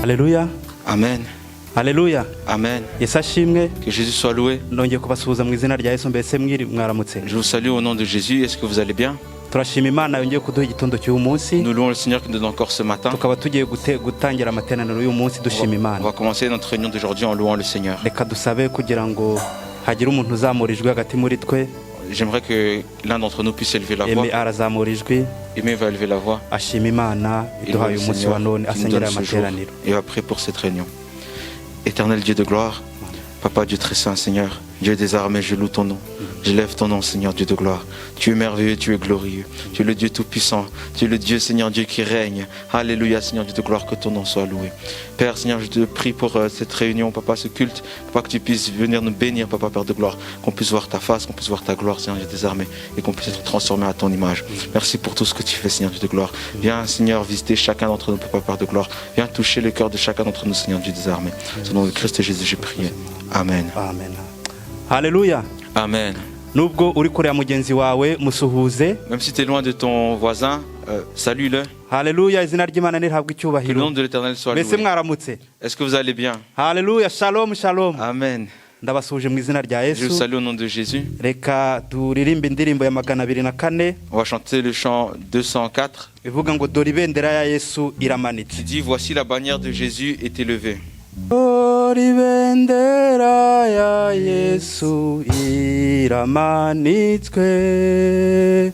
Alléluia. Amen. Alléluia. Amen. Yesu ashimwe. Que Jésus soit loué. Nongeye kubasuhuza mu izina rya Yesu mbese mwaramutse. Je vous salue au nom de Jésus. Est-ce que vous allez bien? Turashima Imana yongeye kuduha igitondo cy'uyu munsi. Nous louons le Seigneur qui nous donne encore ce matin. Tukaba tugiye gutangira amateraniro y'uyu munsi dushima Imana. On va commencer notre réunion d'aujourd'hui en louant le Seigneur. Reka dusabe kugira ngo hagire umuntu uzamurijwe hagati muri twe. J'aimerais que l'un d'entre nous puisse élever la voix. Aimé arazamurijwe. Aimé va élever la voix. Ashima Imana iduhaye umunsi wa none asengera amateraniro. Et va prier pour cette réunion. Éternel Dieu de gloire, Papa Dieu très saint, Seigneur, Dieu des armées, je loue ton nom. Je lève ton nom, Seigneur Dieu de gloire. Tu es merveilleux, tu es glorieux. Tu es le Dieu tout-puissant. Tu es le Dieu, Seigneur Dieu, qui règne. Alléluia, Seigneur Dieu de gloire, que ton nom soit loué. Père, Seigneur, je te prie pour cette réunion, Papa, ce culte. Papa, que tu puisses venir nous bénir, Papa, Père de gloire. Qu'on puisse voir ta face, qu'on puisse voir ta gloire, Seigneur Dieu des armées. Et qu'on puisse être transformé à ton image. Merci pour tout ce que tu fais, Seigneur Dieu de gloire. Viens, Seigneur, visiter chacun d'entre nous, Papa, Père de gloire. Viens toucher le cœur de chacun d'entre nous, Seigneur Dieu des armées. Au nom de Christ Jésus, j'ai prié. Amen. Amen. Alléluia. Amen. Nubwo uri kure ya mugenzi wawe musuhuze. Même si tu es loin de ton voisin, salue-le. Alléluia, izina ry'Imana nirihabwe icyubahiro. Que le nom de l'Éternel soit loué. Mbese mwaramutse. Est-ce que vous allez bien? Alléluia, shalom shalom. Amen. Ndabasuhuje mu izina rya Yesu. Je vous salue au nom de Jésus. Reka turirimbe indirimbo ya 204. On va chanter le chant 204. Ivuga ngo dore ibendera ya Yesu iramanitse. Qui dit voici la bannière de Jésus est élevée. Dore ibendera ya Yesu iramanitswe.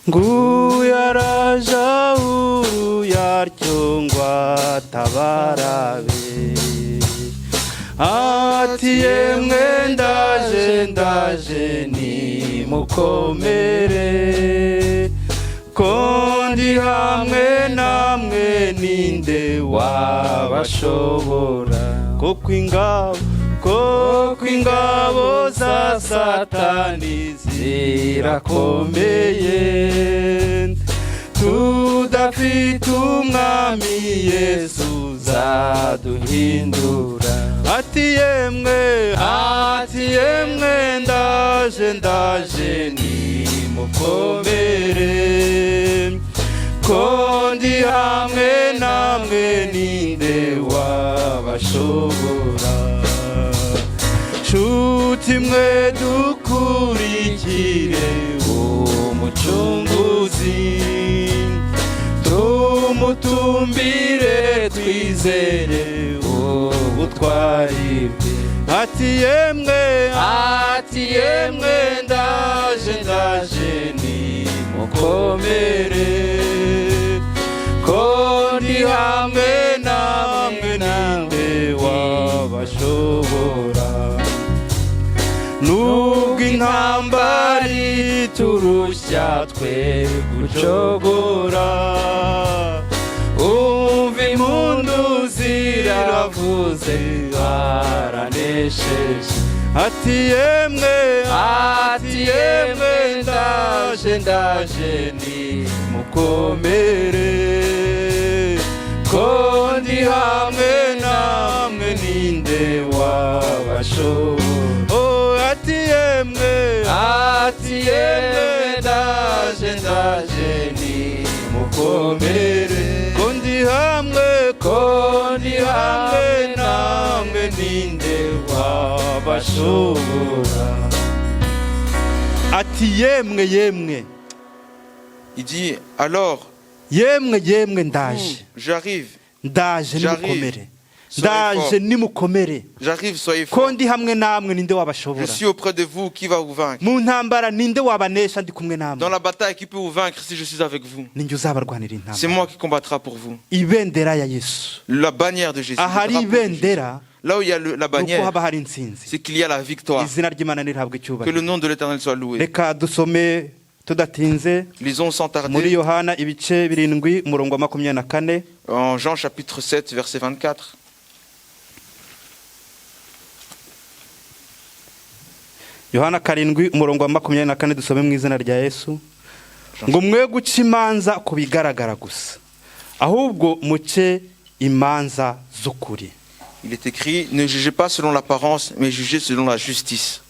Nguya raja uru yarcyongwa tabarabe. Ati yemwe ndaje ni mukomere. Kondi hamwe namwe ninde wabashobora. Koko ingabo za Satani zirakomeye. Tudafite umwami Yesu zaduhindura. Ati yemwe ndaje ni mukomere. Kondi hamwe namwe ninde wabashobora. Nshuti mwe dukurikire umucunguzi. Tumutumbire twizere ubutwari bwe. Ati yemwe ndaje ni mukomere. Kondi hamwe namwe ninde wabashobora. Nubwo intambara iturushya twe gucogora. Umva impundu ziravuze baranesheje. Ati yemwe ndaje ni mukomere. Kondi hamwe namwe ninde wabashobora. Ati yemwe ndaje ni mukomere. Kondi hamwe namwe ninde wabashobora. Ati yemwe. Il dit alors yemwe ndaje. J'arrive. Ndaje ni mukomere. Ndaje ni mukomere. J'arrive, soyez forts. Kondi hamwe namwe ninde wabashobora. Je suis auprès de vous, qui va vous vaincre? Mu ntambara ninde wabanesha ndi kumwe namwe. Dans la bataille, qui peut vous vaincre si je suis avec vous? Ninjye uzabarwanira intambara. C'est moi qui combattra pour vous. Ibendera ya Yesu. La bannière de Jésus. Ahari ibendera. Là où il y a la bannière, c'est qu'il y a la victoire. Que le nom de l'Éternel soit loué. Reka dusome tudatinze. Lisons sans tarder. Muri Yohana ibice 7 umurongo wa 24. En Jean chapitre 7 verset 24. Yohana 7 umurongo wa 24 dusome mu izina rya Yesu. Ngo mwe guca imanza ku bigaragara gusa. Ahubwo muce imanza z'ukuri. Il est écrit, ne jugez pas selon l'apparence, mais jugez selon la justice.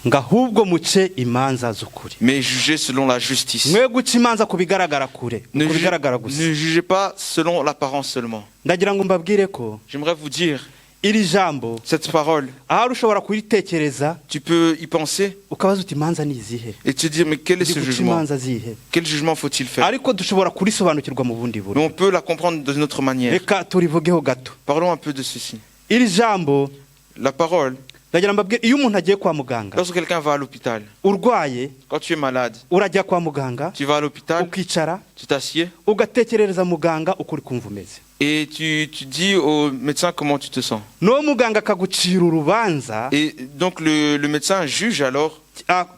ngo ahubwo muce imanza z'ukuri. mais jugez selon la justice. Mwe guca imanza ku bigaragara kure, Ne, ku bigaragara gusa. ne jugez pas selon l'apparence seulement. Ndagira ngo mbabwire ko J'aimerais vous dire, iri jambo cette parole, ahari ushobora kuritekereza tu peux y penser ukabaza uti imanza ni izihe, et te dire, mais quel est ndi ce guca jugement? imanza zihe. Quel jugement faut-il faire? Ariko dushobora kurisobanukirwa mu bundi Mais buryo. on peut la comprendre d'une autre manière. Reka turivugeho gato. Parlons un peu de ceci. Iri jambo La parole, ndagira mbabwire, iyo umuntu agiye kwa muganga lorsque quelqu'un va à l'hôpital, urwaye, quand tu es malade, urajya kwa muganga tu vas à l'hôpital, ukicara tu t'assieds ugatekerereza muganga uko uri kumva umeze, et tu dis au médecin comment tu te sens. n'uwo muganga akagucira urubanza Et donc le médecin juge alors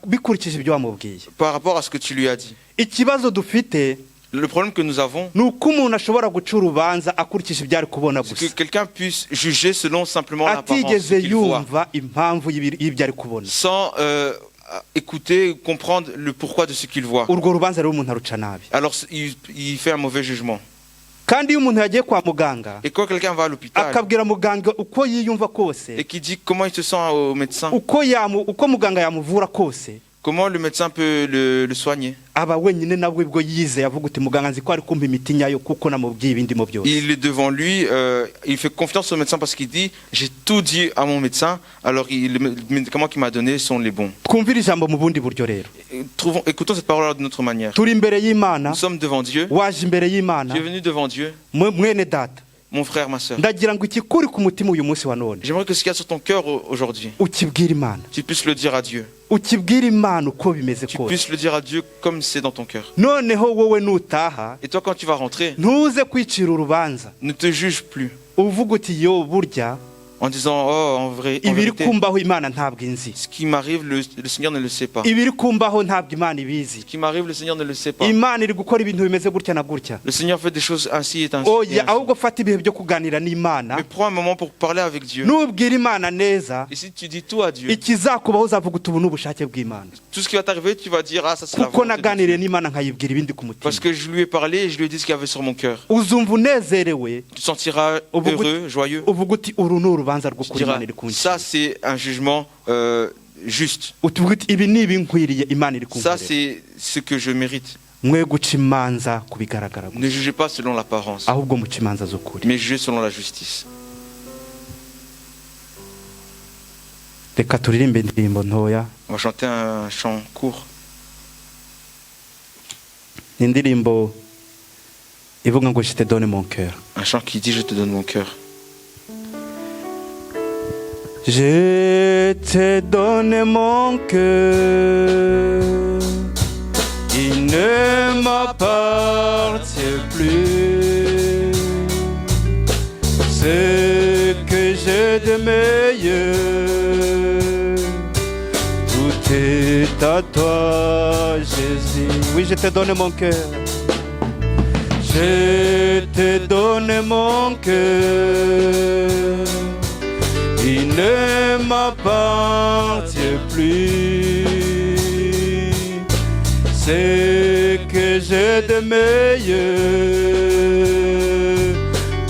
bikurikije ibyo wamubwiye. par rapport à ce que tu lui as dit. Ikibazo dufite Le problème que nous avons, ni uko umuntu ashobora guca urubanza akurikije ibyo ari kubona c'est que gusa, quelqu'un puisse juger selon simplement l'apparence atigeze qu'il voit, yumva impamvu y'ibyo ari kubona. sans écouter, comprendre le pourquoi de ce qu'il voit. Urwo rubanza rero umuntu aruca nabi. Alors il fait un mauvais jugement. Kandi iyo umuntu yagiye kwa muganga Et quand quelqu'un va à l'hôpital akabwira muganga uko yiyumva kose, et qui dit comment il se sent au médecin, uko muganga yamuvura kose, comment le médecin peut le soigner, aba wenyine nawe ubwo yizeye avuga uti muganga nzi ko ari kumpa imiti nyayo kuko namubwiye ibindimo byose. il est devant lui, il fait confiance au médecin parce qu'il dit j'ai tout dit à mon médecin, alors les médicaments qu'il m'a donnés sont les bons. Twumvire ijambo mu bundi buryo rero. Écoutons cette parole d'une autre manière. Turi imbere y'Imana, Nous sommes devant Dieu, waje imbere y'Imana, tu es venu devant Dieu, mwene data. mon frère, ma soeur. Ndagira ngo ikikuri ku mutima uyu munsi wa none J'aimerais que ce qu'il y a sur ton cœur aujourd'hui, ukibwire Imana, tu puisses le dire à Dieu. ukibwire Imana uko bimeze Tu kose. puisses le dire à Dieu comme c'est dans ton cœur. Noneho wowe nutaha Et toi, quand tu vas rentrer, ntuze kwicira urubanza ne te juge plus uvuga uti yo burya en disant oh, en vrai, en ibiri vérité, kumbaho Imana ntabwo inzi, ce qui m'arrive, le Seigneur ne le sait pas. ibiri kumbaho ntabwo Imana ibizi, Ce qui m'arrive, le Seigneur ne le sait pas. Imana iri gukora ibintu bimeze gutya na gutya. Le Seigneur fait des choses ainsi et ainsi. Oya, ahubwo fata ibihe byo kuganira n'Imana, Mais prends un moment pour parler avec Dieu. nubwira Imana neza, Et si tu dis tout à Dieu, ikizakubaho uzavuga uti ubu ni ubushake bw'Imana, tout ce qui va t'arriver, tu vas dire ah, ça c'est la kuko volonté de naganiriye Dieu. n'Imana nkayibwira ibindi ku mutima. Parce que je lui ai parlé et je lui ai dit ce qu'il y avait sur mon cœur. Uzumva unezerewe, Tu te sentiras Uvuga- heureux, joyeux. uvuga uti uru ni urubanza rwo Tu kuri diras Imana iri ça kuncira. c'est un jugement juste. Utuvuga uti ibi ni ibinkwiriye Imana iri Ça kunkorera. c'est ce que je mérite. Mwe guca imanza ku bigaragara gusa, Ne jugez pas selon l'apparence, ahubwo muca imanza z'ukuri. mais jugez selon la justice. Reka turirimbe indirimbo ntoya, On va chanter un chant court. ni indirimbo ivuga ngo je te donne mon cœur. Un chant qui dit je te donne mon cœur. Je te donne mon cœur, il ne m'appartient plus. Ce que j'ai de meilleur, tout est à toi, Jésus. Oui, je te donne mon cœur. Je te donne mon cœur. Il ne m'appartient plus. C'est que j'ai de meilleur.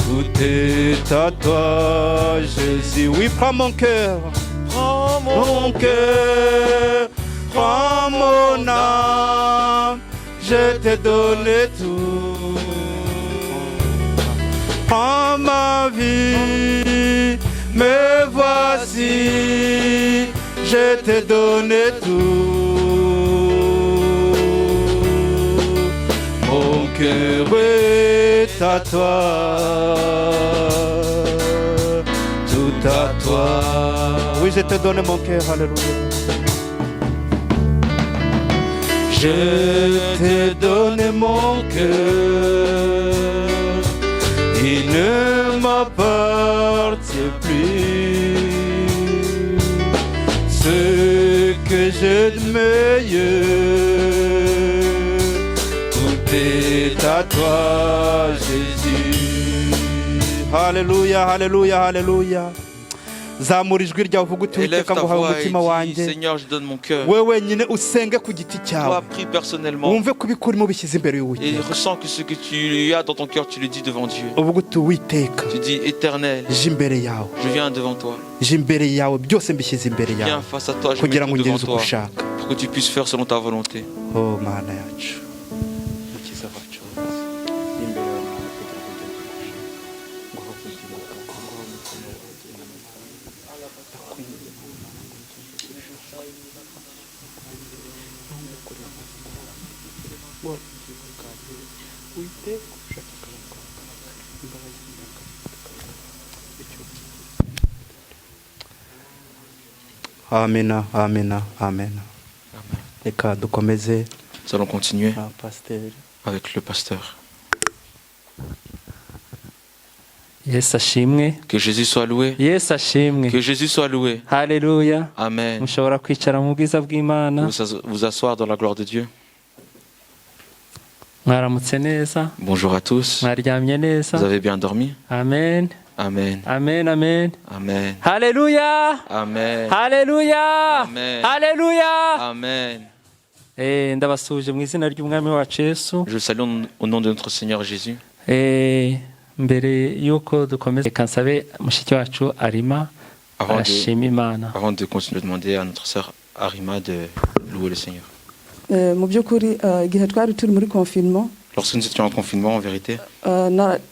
Tout est à toi, Jésus. Oui, prends mon cœur. Prends mon cœur. Prends mon âme. Je te donne tout. Prends ma vie. Me voici, je te donne tout. Mon cœur est à toi, tout à toi. Oui, je te donne mon cœur, alléluia. Je te donne mon cœur, il ne m'appartient plus. Ce que j'ai de meilleur, tout est à toi, Jésus. Alléluia, alléluia, alléluia. zamura ijwi ryawe uvuga uti Élève witeka ta nguhaye voix et umutima dis, wanjye Seigneur, je donne mon cœur. wowe wenyine usenge ku giti Toi, cyawe prie personnellement wumve ko ibikurimo bishyize imbere et y'uwiteka ressens que ce que tu as dans ton cœur, tu le dis devant Dieu. uvuga uti witeka Tu dis, Éternel, je imbere yawe je viens devant toi. je imbere yawe byose mbishyize imbere Viens yawe face à toi, je kugira mets ngo tout devant ngenze uko toi ushaka pour que tu puisses faire selon ta volonté. oh mana yacu mukiza wacu imbere yawe Mana, kugira ngo ugende uko ushaka. Nguha ubugingo bwawe, nguha umutima wawe, ndakwinginze Mana, ngo ugende uko ushaka. Ntumukore amazi kwawe, nguha ubugingo bwawe, witeka ushaka akazi kawe, imbabazi amena amena amena reka dukomeze Nous allons continuer pasiteri avec le pasteur. Yesu ashimwe. Que Jésus soit loué. Yesu ashimwe. Que Jésus soit loué. Haleluya. Amen. Mushobora kwicara mu bwiza bw'Imana. Vous asseoir dans la gloire de Dieu. Mwaramutse neza. Bonjour à tous. Mwaryamye neza. Vous avez bien dormi? Amen. Amen. Amen, amen. Amen. Haleluya. Amen. Haleluya. Amen. Haleluya. Amen. Ndabasuje mu izina ry'umwami wacu Yesu. Je salue au nom de notre Seigneur Jésus. Mbere yuko dukomeza reka nsabe mushiki wacu Arima arashima Imana. Avant de continuer, demander à notre sœur Arima de louer le Seigneur. Mu by'ukuri igihe twari turi muri confinement Lorsque nous étions en confinement, en vérité,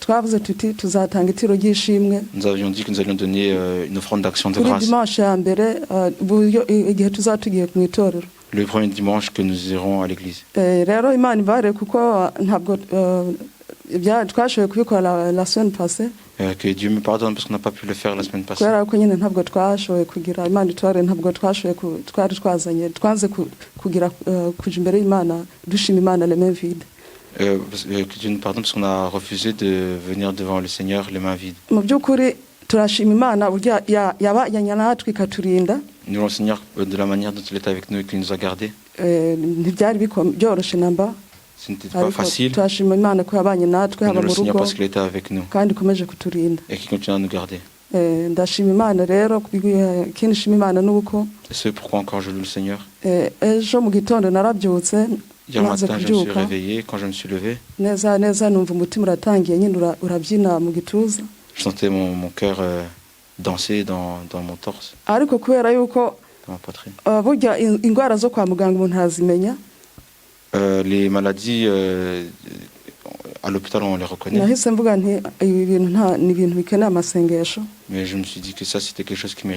twavuze tuti tuzatanga itiro ry'ishimwe nous avions dit que nous allions donner une offrande d'action de kuri grâce. dimanche ya mbere igihe tuzaba tugiye mu itorero Le premier dimanche que nous irons à l'église. rero Imana ibare kuko ntabwo twashoboye kubikora la semaine passée Que Dieu me pardonne parce qu'on n'a pas pu le faire la semaine passée. kubera ko nyine ntabwo twashoboye kugira Imana itware ntabwo twashoboye twari twazanye twanze kugira kuja imbere y'Imana dushima Imana les mains vides. Que Dieu nous pardonne parce qu'on a refusé de venir devant le Seigneur les mains vides. Mu by'ukuri turashima Imana burya yabanye natwe ikaturinda. Nous le Seigneur de la manière dont il était avec nous et qu'il nous a gardés. Ntibyari byoroshye namba. Ce n'était pas facile. Turashima Imana ko yabanye natwe haba Nous le mu Seigneur rugo parce qu'il était avec nous kandi ikomeje kuturinda. et qu'il continue à nous garder. Ndashima Imana rero ikindi shima Imana nuko Et c'est pourquoi encore je loue le Seigneur. Ejo mu gitondo narabyutse Hier matin, je me suis réveillé. Quand je me suis levé, neza neza numva umutima uratangiye nyine urabyina mu gituza. je sentais mon cœur danser dans mon torse, Ariko kubera yuko dans ma poitrine. burya indwara zo kwa muganga umuntu azimenya. Les maladies à l'hôpital, on les reconnaît. Nahise mvuga nti ibi bintu ni ibintu bikeneye amasengesho. Mais je me suis dit que ça, c'était quelque chose qui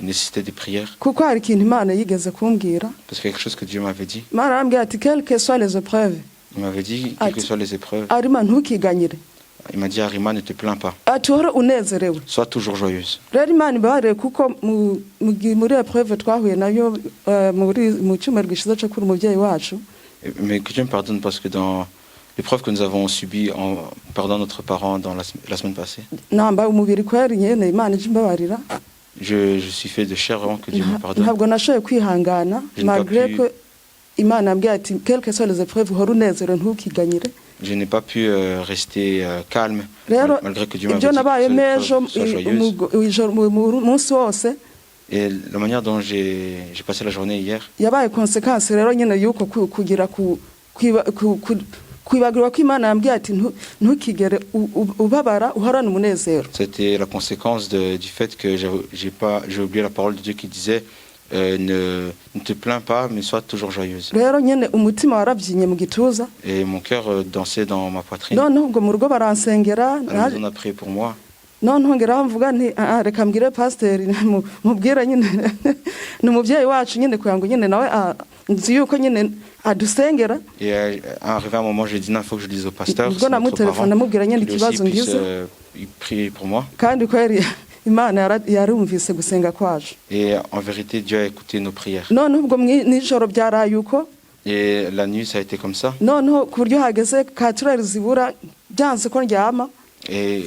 nécessitait des prières. Kuko hari ikintu Imana yigeze kumbwira. Parce que quelque chose que Dieu m'avait dit. Imana arambwira ati quelles que soient les épreuves. Il m'avait dit, quelles que soient les épreuves. Arima ntukiganyire. Il m'a dit, Arima, ne te plains pas. Ati uhore unezerewe. Sois toujours joyeuse. Rero Imana ibaharire kuko muri épreuve twahuye nayo mu cyumweru gishize cyo kuri umubyeyi wacu. Mais que Dieu me pardonne parce que dans l'épreuve que nous avons subie en perdant notre parent dans la semaine passée, Namba umubiri kweri nyene Imana ije imbabarira. je suis fait de chair vraiment que Dieu me pardonne. Ntabwo nashoboye kwihangana malgré ko Imana yambwiye ati quelles que soient les épreuves uhore unezerewe ntukiganyire. Je n'ai pas pu rester calme malgré que Dieu m'avait dit ibyo nabayemo ejo que sois joyeuse. umunsi wose Et la manière dont j'ai passé la journée hier, yabaye conséquence rero nyine yuko kugira kwibagirwa ko Imana yambwiye ati ntukigere ubabara uhorane umunezero. c'était la conséquence du fait que j'ai oublié la parole de Dieu qui disait ne te plains pas mais sois toujours joyeuse. Rero nyine umutima warabyinye mu gituza. Et mon cœur dansait dans ma poitrine. Noneho ubwo mu rugo baransengera. On a prié pour moi. Noneho ngera mvuga nti reka mbwire pasiteri mubwira nyine ni umubyeyi wacu nyine kugira ngo nyine nawe nzi yuko nyine adusengera. Et arrivé un moment, j'ai dit non, il faut que je dise au pasteur. Ubwo namutelefona namubwira nyine ikibazo ngize. Il prie pour moi. Kandi kweri Imana yarumvise gusenga kwacu. Et en vérité, Dieu a écouté nos prières. Noneho ubwo nijoro byaraye uko. Et la nuit, ça a été comme ça. Noneho ku buryo hageze katurari zibura byanze ko ndyama. Et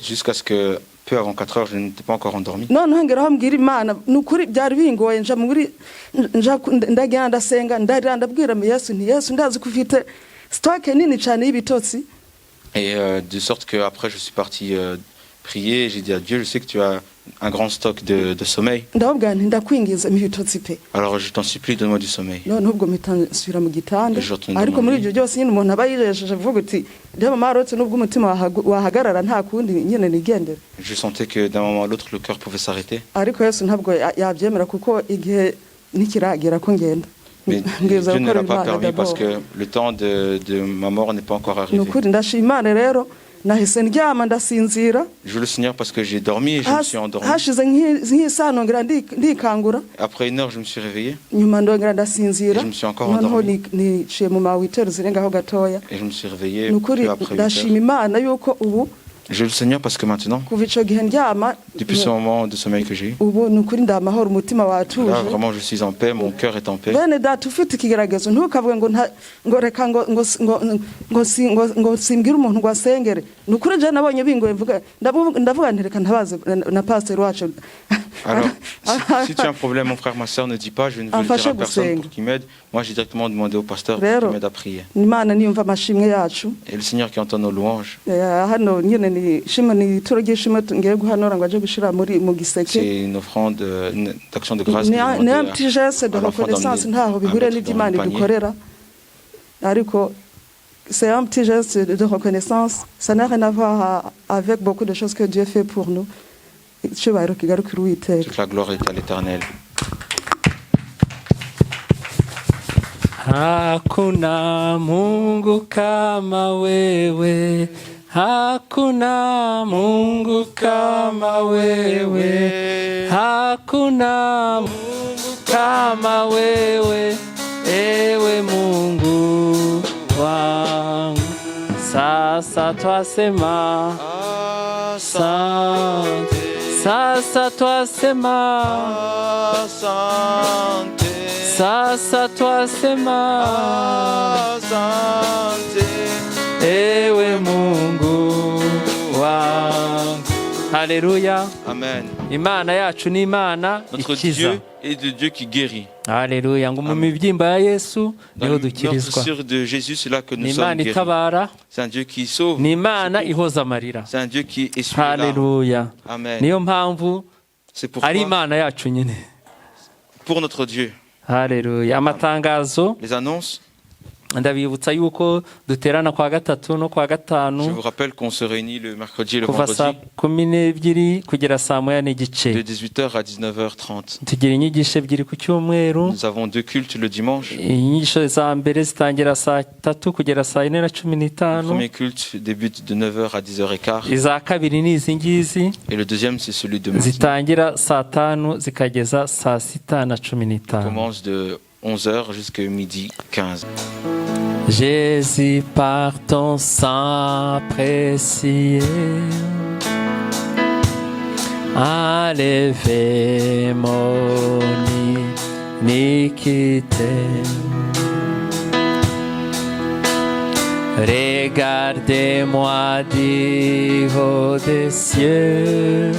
jusqu'à ce que peu avant 4 heures, je n'étais pas encore endormi. Noneho ngeraho mbwira Imana nukuri byari bingoye ndagenda ndasenga ndabwira Yesu nti Yesu ndazi ko ufite stock nini cyane y'ibitotsi. Et de sorte que après je suis parti prié, j'ai dit à Dieu, je sais que tu as un grand stock de sommeil. ndababwira nti ndakwingiza ibitotsi pe Alors je t'en supplie, donne-moi du sommeil. noneho ubwo mpita nsubira mu gitanda Je retourne ariko dans mon muri lit. ibyo byose nyine umuntu aba yijesheje avuga uti ndeba marotse n'ubwo umutima wahagarara nta kundi nyine nigendera. Je sentais que d'un moment à l'autre, le cœur pouvait s'arrêter. ariko Yesu ntabwo yabyemera kuko igihe ntikiragera ko ngenda. Mais Mbwiriza Dieu ne gukora l'a pas Imana permis parce d'abord. que le temps de ma mort n'est pas encore ni arrivé. ukuri ndashima Imana rero nahise ndyama ndasinzira Je veux le Seigneur parce que j'ai dormi et je me suis endormi. hashize nk'isaha nongera ndikangura Après 1 heure, je me suis réveillé nyuma ndongera ndasinzira Je me suis encore noneho endormi. niciye mu mawitero zirengaho gatoya. et je me suis réveillé ni ukuri peu après 8 ndashima heures. Imana yuko ubu Je veux le Seigneur parce que maintenant, kuva ico gihe ndyama depuis ce moment de sommeil que j'ai eu, ubu ni ukuri ndamahoro umutima là watuje. vraiment je suis en paix, mon cœur est en paix. bene data ufite ikigeragezo ntukavuge ngo reka ngo simbwire umuntu ngo asengere. ni ukuri je nabonye bingoye ndavuga nti reka ntabaze na pasteur wacu Alors, si tu as un problème, mon frère, ma soeur, ne dis pas, je ne veux le dire à personne pour qu'il m'aide. Moi, j'ai directement demandé au pasteur pour qu'il m'aide à prier. Imana niyumva amashimwe yacu. Et le Seigneur qui entend nos louanges, hano nyine ni shima ni ituro ry'ishimwe ngiye guhanura ngo aje gushira mu giseke. c'est une offrande d'action de grâce. ni un petit geste de reconnaissance ntaho bihuriye n'iby'Imana idukorera ariko c'est un petit geste de reconnaissance, ça n'a rien à voir avec beaucoup de choses que Dieu fait pour nous. Icyubahiro kigarukira Uwiteka. Toute la gloire est à l'Éternel. Hakuna Mungu kama wewe, hakuna Mungu kama wewe, hakuna Mungu kama wewe, ewe Mungu wangu. Sasa twasema asante, sasa twasema asante, sasa twasema asante, ewe Mungu wangu. Haleluya. Amen. Imana yacu ni Imana Notre ikiza. Dieu est de Dieu qui guérit. Haleluya. Ngo mu mibyimba ya Yesu niho Dans dukirizwa. sur de Jésus, c'est là que nous Ni sommes Imana guéris. itabara, C'est un Dieu qui sauve. ni Imana ihoza amarira. C'est un Dieu qui essuie les larmes. Haleluya. Amen. Niyo mpamvu C'est pourquoi, ari Imana yacu nyine. pour notre Dieu, Haleluya. Amatangazo les annonces, ndabibutsa yuko duterana kwa gatatu no kwa je gatanu vous rappelle qu'on se réunit le mercredi et le kuva saa vendredi 12:00 kugera saa moya de n'igice. 18h à 19h30. Tugira inyigisho ebyiri ku cyumweru. Nous avons 2 cultes le dimanche. Inyigisho za mbere zitangira saa 3 kugera saa 4:15. Le premier culte débute de 9h à 10h15. Iza kabiri ni izi ngizi Et le deuxième, c'est celui de maintenant. zitangira saa 5 zikageza saa 6:15. Commence de 11h jusqu'à midi 15. Jésus, par ton sang précieux, a levé mon iniquité. Regardez-moi du haut des cieux,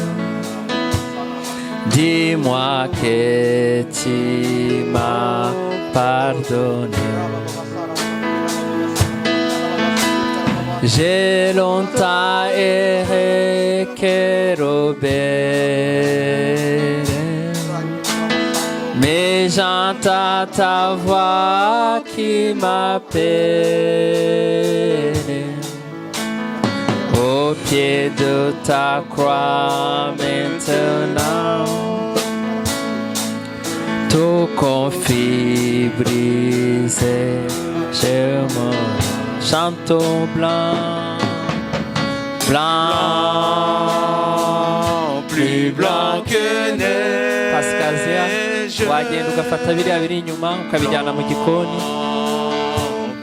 dis-moi que tu m'as pardonné. J'ai longtemps erré, kérubin, mais j'entends ta voix qui m'appelle. Au pied de ta croix maintenant, tout conflit brisé, je me chantons blanc, blanc, plus blanc que neige. Pascazia, wagenda ugafata biriya biri inyuma ukabijyana mu gikoni.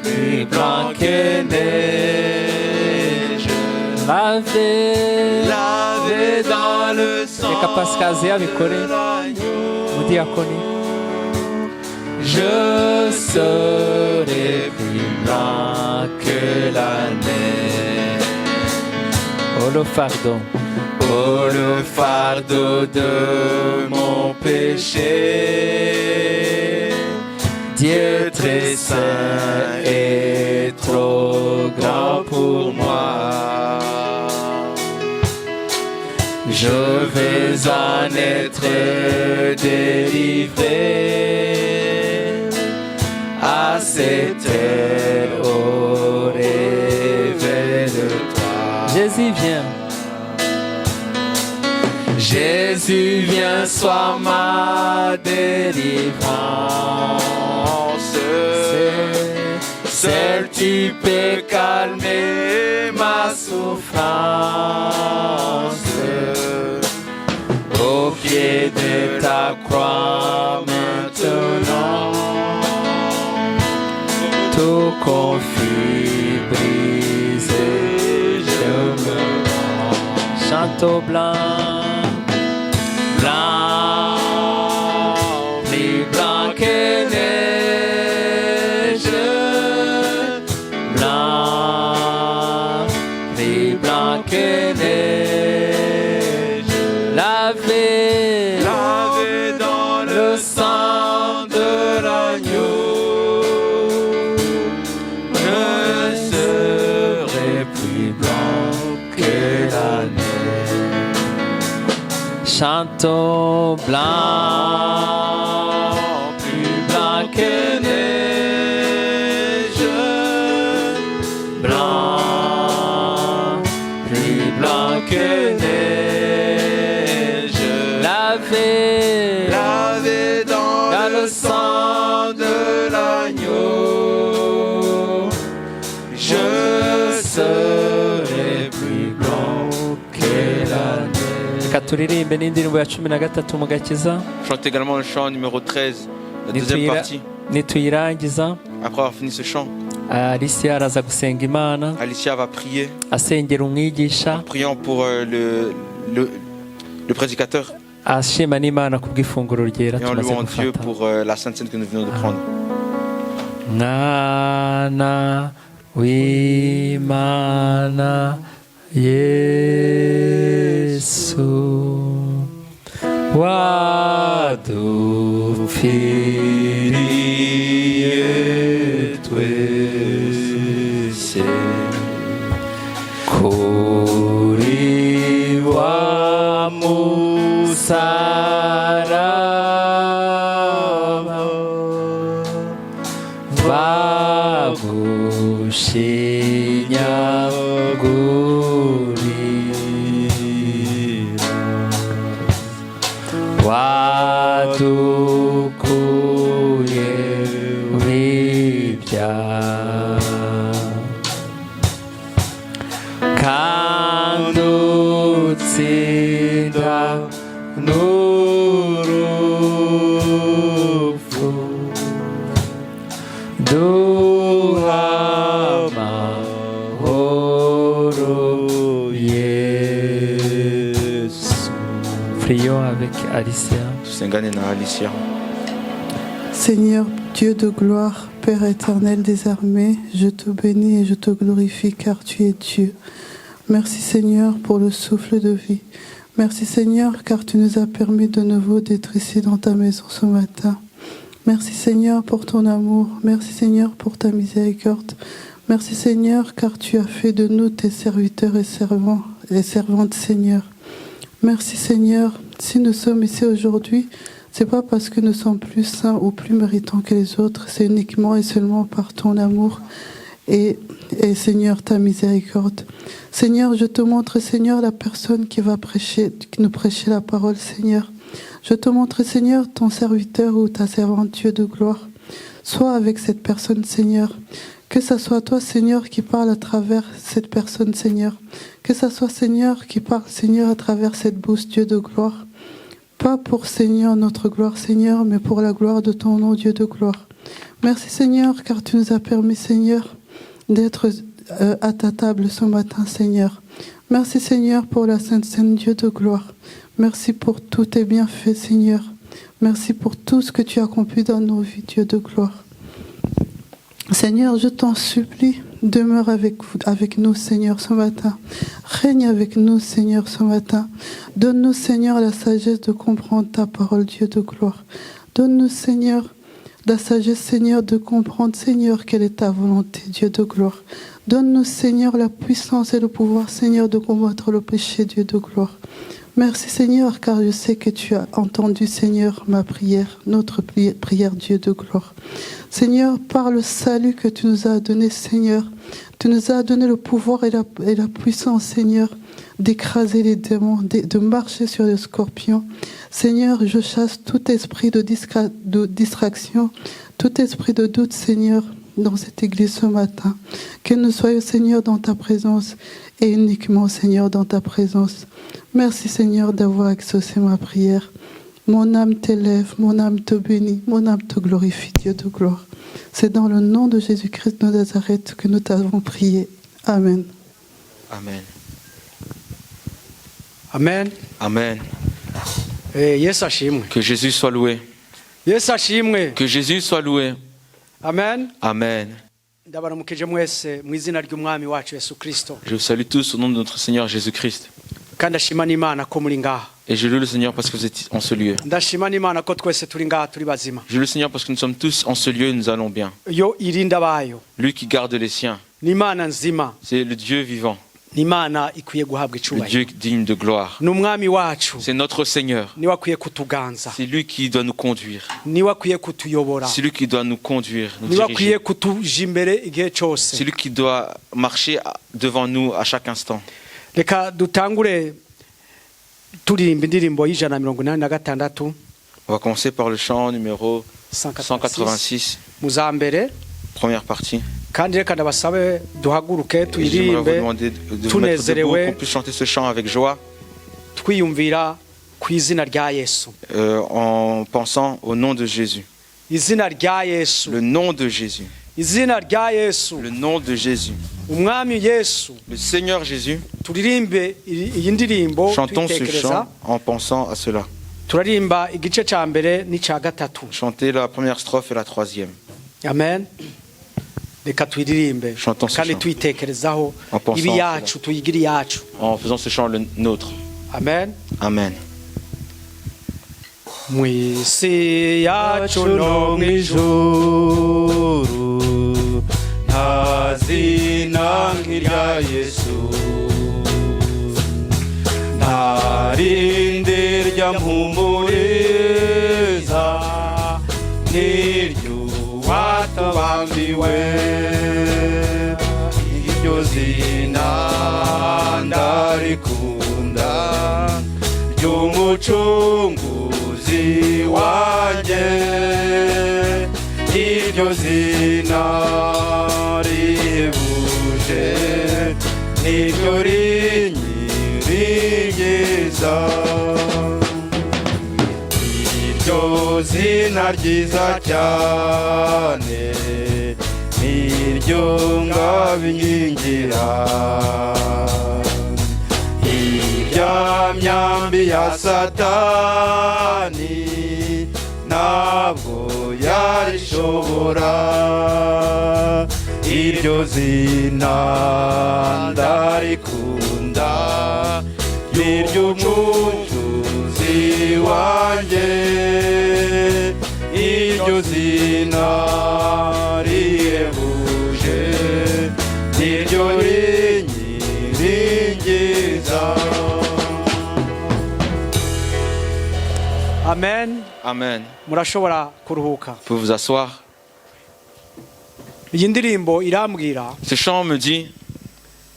Plus blanc que neige, lavé dans le sang. Reka Pascazia bikore mu diakoni. Je serai plus blanc que la neige. Oh le fardeau, oh le fardeau de mon péché. Dieu très saint et trop grand pour moi. je vais en être délivré. À cette heure, au réveil de toi. Jésus vient. Jésus vient, sois ma délivrance. Seul tu peux calmer ma souffrance. Au pied de ta croix maintenant, tout conflit brisé, je me rends. Chanteau blanc, blanc, plus blanc que neige, blanc, plus blanc que neige, lavé dans le sang de l'agneau. Chantons blanc, plus blanc que neige, blanc, plus blanc que neige, lavé dans le sang de l'agneau, je serai plus blanc que la neige. Turirimbe n'indirimbo ya 13 mu gakiza. Chante également le chant numéro 13, la deuxième partie. Nituyirangiza, Après avoir fini ce chant, Alicia araza gusenga Imana, Alicia va prier, asengera umwigisha, priant pour le prédicateur ashima n'Imana kubw'ifunguro ryera et en tumaze louant Dieu gufata. pour la Sainte Seine que nous venons de prendre. Mwana w'Imana Yesu wadupfiriye twese kuri wa musaraba bagushinyagurira wadukuye w'ibyaha kandi utsinda n'urupfu duha amahoro Yesu. Prions avec Alicia. Tusengane na Alicia. Seigneur, Dieu de gloire, Père éternel des armées, je te bénis et je te glorifie car tu es Dieu. Merci Seigneur pour le souffle de vie. Merci Seigneur car tu nous as permis de nouveau d'être ici dans ta maison ce matin. Merci Seigneur pour ton amour. Merci Seigneur pour ta miséricorde. Merci Seigneur car tu as fait de nous tes serviteurs et servants et servantes Seigneur. Merci Seigneur. Si nous sommes ici aujourd'hui, c'est pas parce que nous sommes plus saints ou plus méritants que les autres, c'est uniquement et seulement par ton amour et Seigneur ta miséricorde. Seigneur, je te montre Seigneur la personne qui va nous prêcher la parole Seigneur. Je te montre Seigneur ton serviteur ou ta servante Dieu de gloire. Sois avec cette personne Seigneur. Que ça soit toi Seigneur qui parle à travers cette personne Seigneur. Que ça soit Seigneur qui parle Seigneur à travers cette bouche Dieu de gloire. Pas pour Seigneur notre gloire Seigneur, mais pour la gloire de ton nom Dieu de gloire. Merci Seigneur car tu nous as permis Seigneur d'être à ta table ce matin Seigneur. Merci Seigneur pour la Sainte Seine Dieu de gloire. Merci pour tous tes bienfaits Seigneur. Merci pour tout ce que tu as accompli dans nos vies Dieu de gloire. Seigneur, je t'en supplie, demeure avec nous, Seigneur, ce matin. Règne avec nous, Seigneur, ce matin. Donne-nous, Seigneur, la sagesse de comprendre ta parole, Dieu de gloire. Donne-nous, Seigneur, la sagesse, Seigneur, de comprendre, Seigneur, quelle est ta volonté, Dieu de gloire. Donne-nous, Seigneur, la puissance et le pouvoir, Seigneur, de combattre le péché, Dieu de gloire. Merci Seigneur, car je sais que tu as entendu, Seigneur, ma prière, notre prière, Dieu de gloire. Seigneur, par le salut que tu nous as donné, Seigneur, tu nous as donné le pouvoir et la puissance, Seigneur, d'écraser les démons, de marcher sur les scorpions. Seigneur, je chasse tout esprit de distraction, tout esprit de doute, Seigneur, dans cette église ce matin. Que nous soyons, Seigneur, dans ta présence et uniquement, Seigneur, dans ta présence. Merci, Seigneur, d'avoir exaucé ma prière. Mon âme t'élève, mon âme te bénit, mon âme te glorifie, Dieu de gloire. C'est dans le nom de Jésus-Christ de Nazareth que nous t'avons prié. Amen. Amen. Amen. Amen. Yesu ashimwe. Que Jésus soit loué. Yesu ashimwe. Que Jésus soit loué. Amen. Amen. Ndabaramukije mwese mu izina ry'umwami wacu Yesu Kristo. Je vous salue tous au nom de notre Seigneur Jésus-Christ. Kandi ashima n'Imana ko muri ngaha. Et je loue le Seigneur parce que vous êtes en ce lieu. Ndashima n'Imana ko twese turi ngaha turi bazima. Je loue le Seigneur parce que nous sommes tous en ce lieu et nous allons bien. Yo irinda bayo. Lui qui garde les siens. N'Imana nzima. C'est le Dieu vivant. N'Imana ikwiye guhabwa Le icubahiro. Dieu digne de gloire. N'umwami wacu. C'est notre Seigneur. Niwe akwiye kutuganza. C'est lui qui doit nous conduire. Niwe akwiye kutuyobora. C'est lui qui doit nous conduire, nous Niwe akwiye diriger. kutuja imbere igihe cyose. C'est lui qui doit marcher devant nous à chaque instant. Reka dutangure turirimba indirimbo y'ijana mirongo inani na gatandatu. On va commencer par le chant numéro 186, mu za mbere. première partie. Kandi reka ndabasabe duhaguruke Et j'aimerais vous tuyiririmbe demander de vous mettre debout, qu'on puisse chanter ce chant avec joie, twiyumvira ku izina rya Yesu. en pensant au nom de Jésus. Izina rya Yesu. Le nom de Jésus. Izina rya Yesu. Le nom de Jésus. Umwami Yesu. Le Seigneur Jésus. Turirimbe iyi ndirimbo Chantons ce twitekereza. chant en pensant à cela. Turarimba igice ca mbere n'icya gatatu. Chantez la première strophe et la troisième. Amen. Reka tuyiririmbe Chantons ce kandi chant. tuyitekerezaho En pensant ibi à yacu tuyigire yacu. En faisant ce chant le nôtre. Amen. Amen. Mwisi yacu no ijuru nta zina nk'irya Yesu, nta rindi ryampumuriza n'iryo watubambiwe. Iryo zina ndarikunda ry'umucunguzi wanjye, iryo zina rihebuje niryo rinyirigiza. Iryo zina ryiza cyane niryo ngabingingira. Irya myambi ya Satani ntabwo yarishobora. Iryo zina ndarikunda n'iry'umucunguzi wanjye, iryo zina rihebuje niryo rinyiringiza. Amen. Amen. Murashobora kuruhuka. Vous pouvez vous asseoir. Iyi ndirimbo irambwira Ce chant me dit,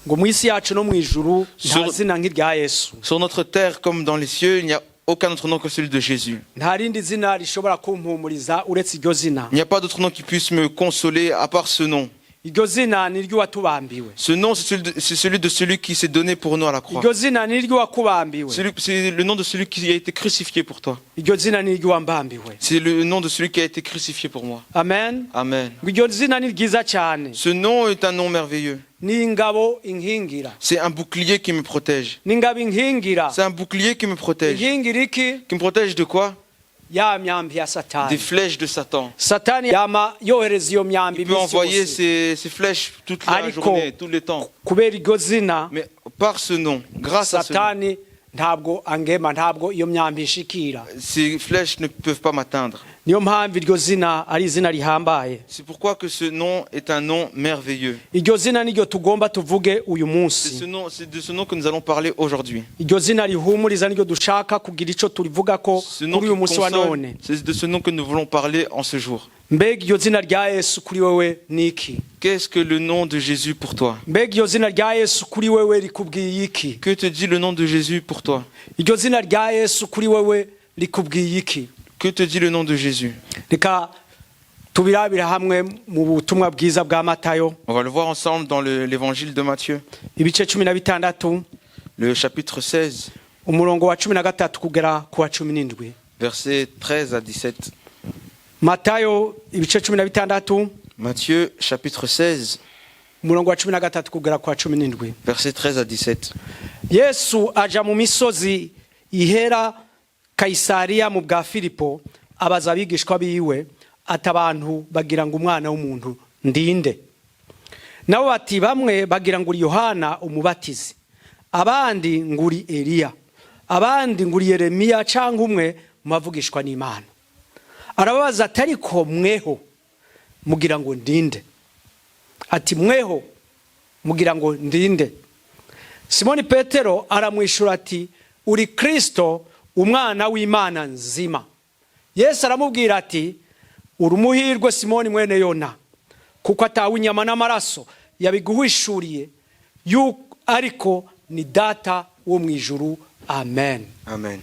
ngo mu isi yacu no mu ijuru nta zina nk'irya Yesu. sur notre terre comme dans les cieux, il n'y a aucun autre nom que celui de Jésus. Nta rindi zina rishobora kumpumuriza uretse iryo zina. Il n'y a pas d'autre nom qui puisse me consoler à part ce nom. Iryo zina ni ry'uwatubambiwe. Ce nom, c'est celui de celui qui s'est donné pour nous à la croix. Iryo zina ni ry'uwakubambiwe. C'est le nom de celui qui a été crucifié pour toi. Iryo zina ni ry'uwambambiwe. C'est le nom de celui qui a été crucifié pour moi. Amen. Amen. Ngo iryo zina ni ryiza cyane. Ce nom est un nom merveilleux. Ni ingabo inkingira. C'est un bouclier qui me protège. Ni ingabo inkingira. C'est un bouclier qui me protège. Inkingira iki? Qui me protège de quoi? Ya myambi ya Satani. Des flèches de Satan. Satani yama yohereza iyo myambi Il peut envoyer bisi ses flèches toute la Ariko, journée, tout le temps. kubera iryo zina Mais par ce nom, grâce à ce nom, Satani ntabwo angema ntabwo iyo myambi ishikira. ces flèches ne peuvent pas m'atteindre. niyo mpamvu iryo zina ari izina rihambaye. C'est pourquoi que ce nom est un nom merveilleux. Iryo zina niryo tugomba tuvuge uyu munsi. C'est de ce nom que nous allons parler aujourd'hui. Iryo zina rihumuriza niryo dushaka kugira ico turivuga ko Ce nom kuri qui uyu munsi wa console, none. c'est de ce nom que nous voulons parler en ce jour. Mbega iryo zina rya Yesu kuri wewe niki? Qu'est-ce que le nom de Jésus pour toi? Mbega iryo zina rya Yesu kuri wewe rikubwiye iki? Que te dit le nom de Jésus pour toi? Iryo zina rya Yesu kuri wewe rikubwiye iki? Que te dit le nom de Jésus? Reka tubirabira hamwe mu butumwa bwiza bwa Matayo. On va le voir ensemble dans l'évangile de Matthieu, Ibice 16 le chapitre 16, umurongo wa 13 kugera ku wa 17. versets 13 à 17. Matayo ibice 16 Matthieu, chapitre 16, umurongo wa 13 kugera ku wa 17. versets 13 à 17. Yesu aja mu misozi ihera Kaisariya mu bwa Filipo, abaza abigishwa biwe ati abantu bagira ngo umwana w'umuntu ndinde. Nabo bati bamwe bagira ngo uri Yohana umubatizi, abandi ngo uri Eliya, abandi ngo uri Yeremiya cyangwa umwe mu bavugishwa n'Imana. Arababaza ati ariko mweho mugira ngo ndinde? Ati mweho mugira ngo ndinde? Simoni Petero aramwishura ati uri Kristo, umwana w'Imana nzima. Yesu aramubwira ati uri umuhirwe Simoni mwene Yona, kuko atawe inyama n'amaraso yabiguhishuriye ariko ni data wo mu ijuru. Amen. Amen.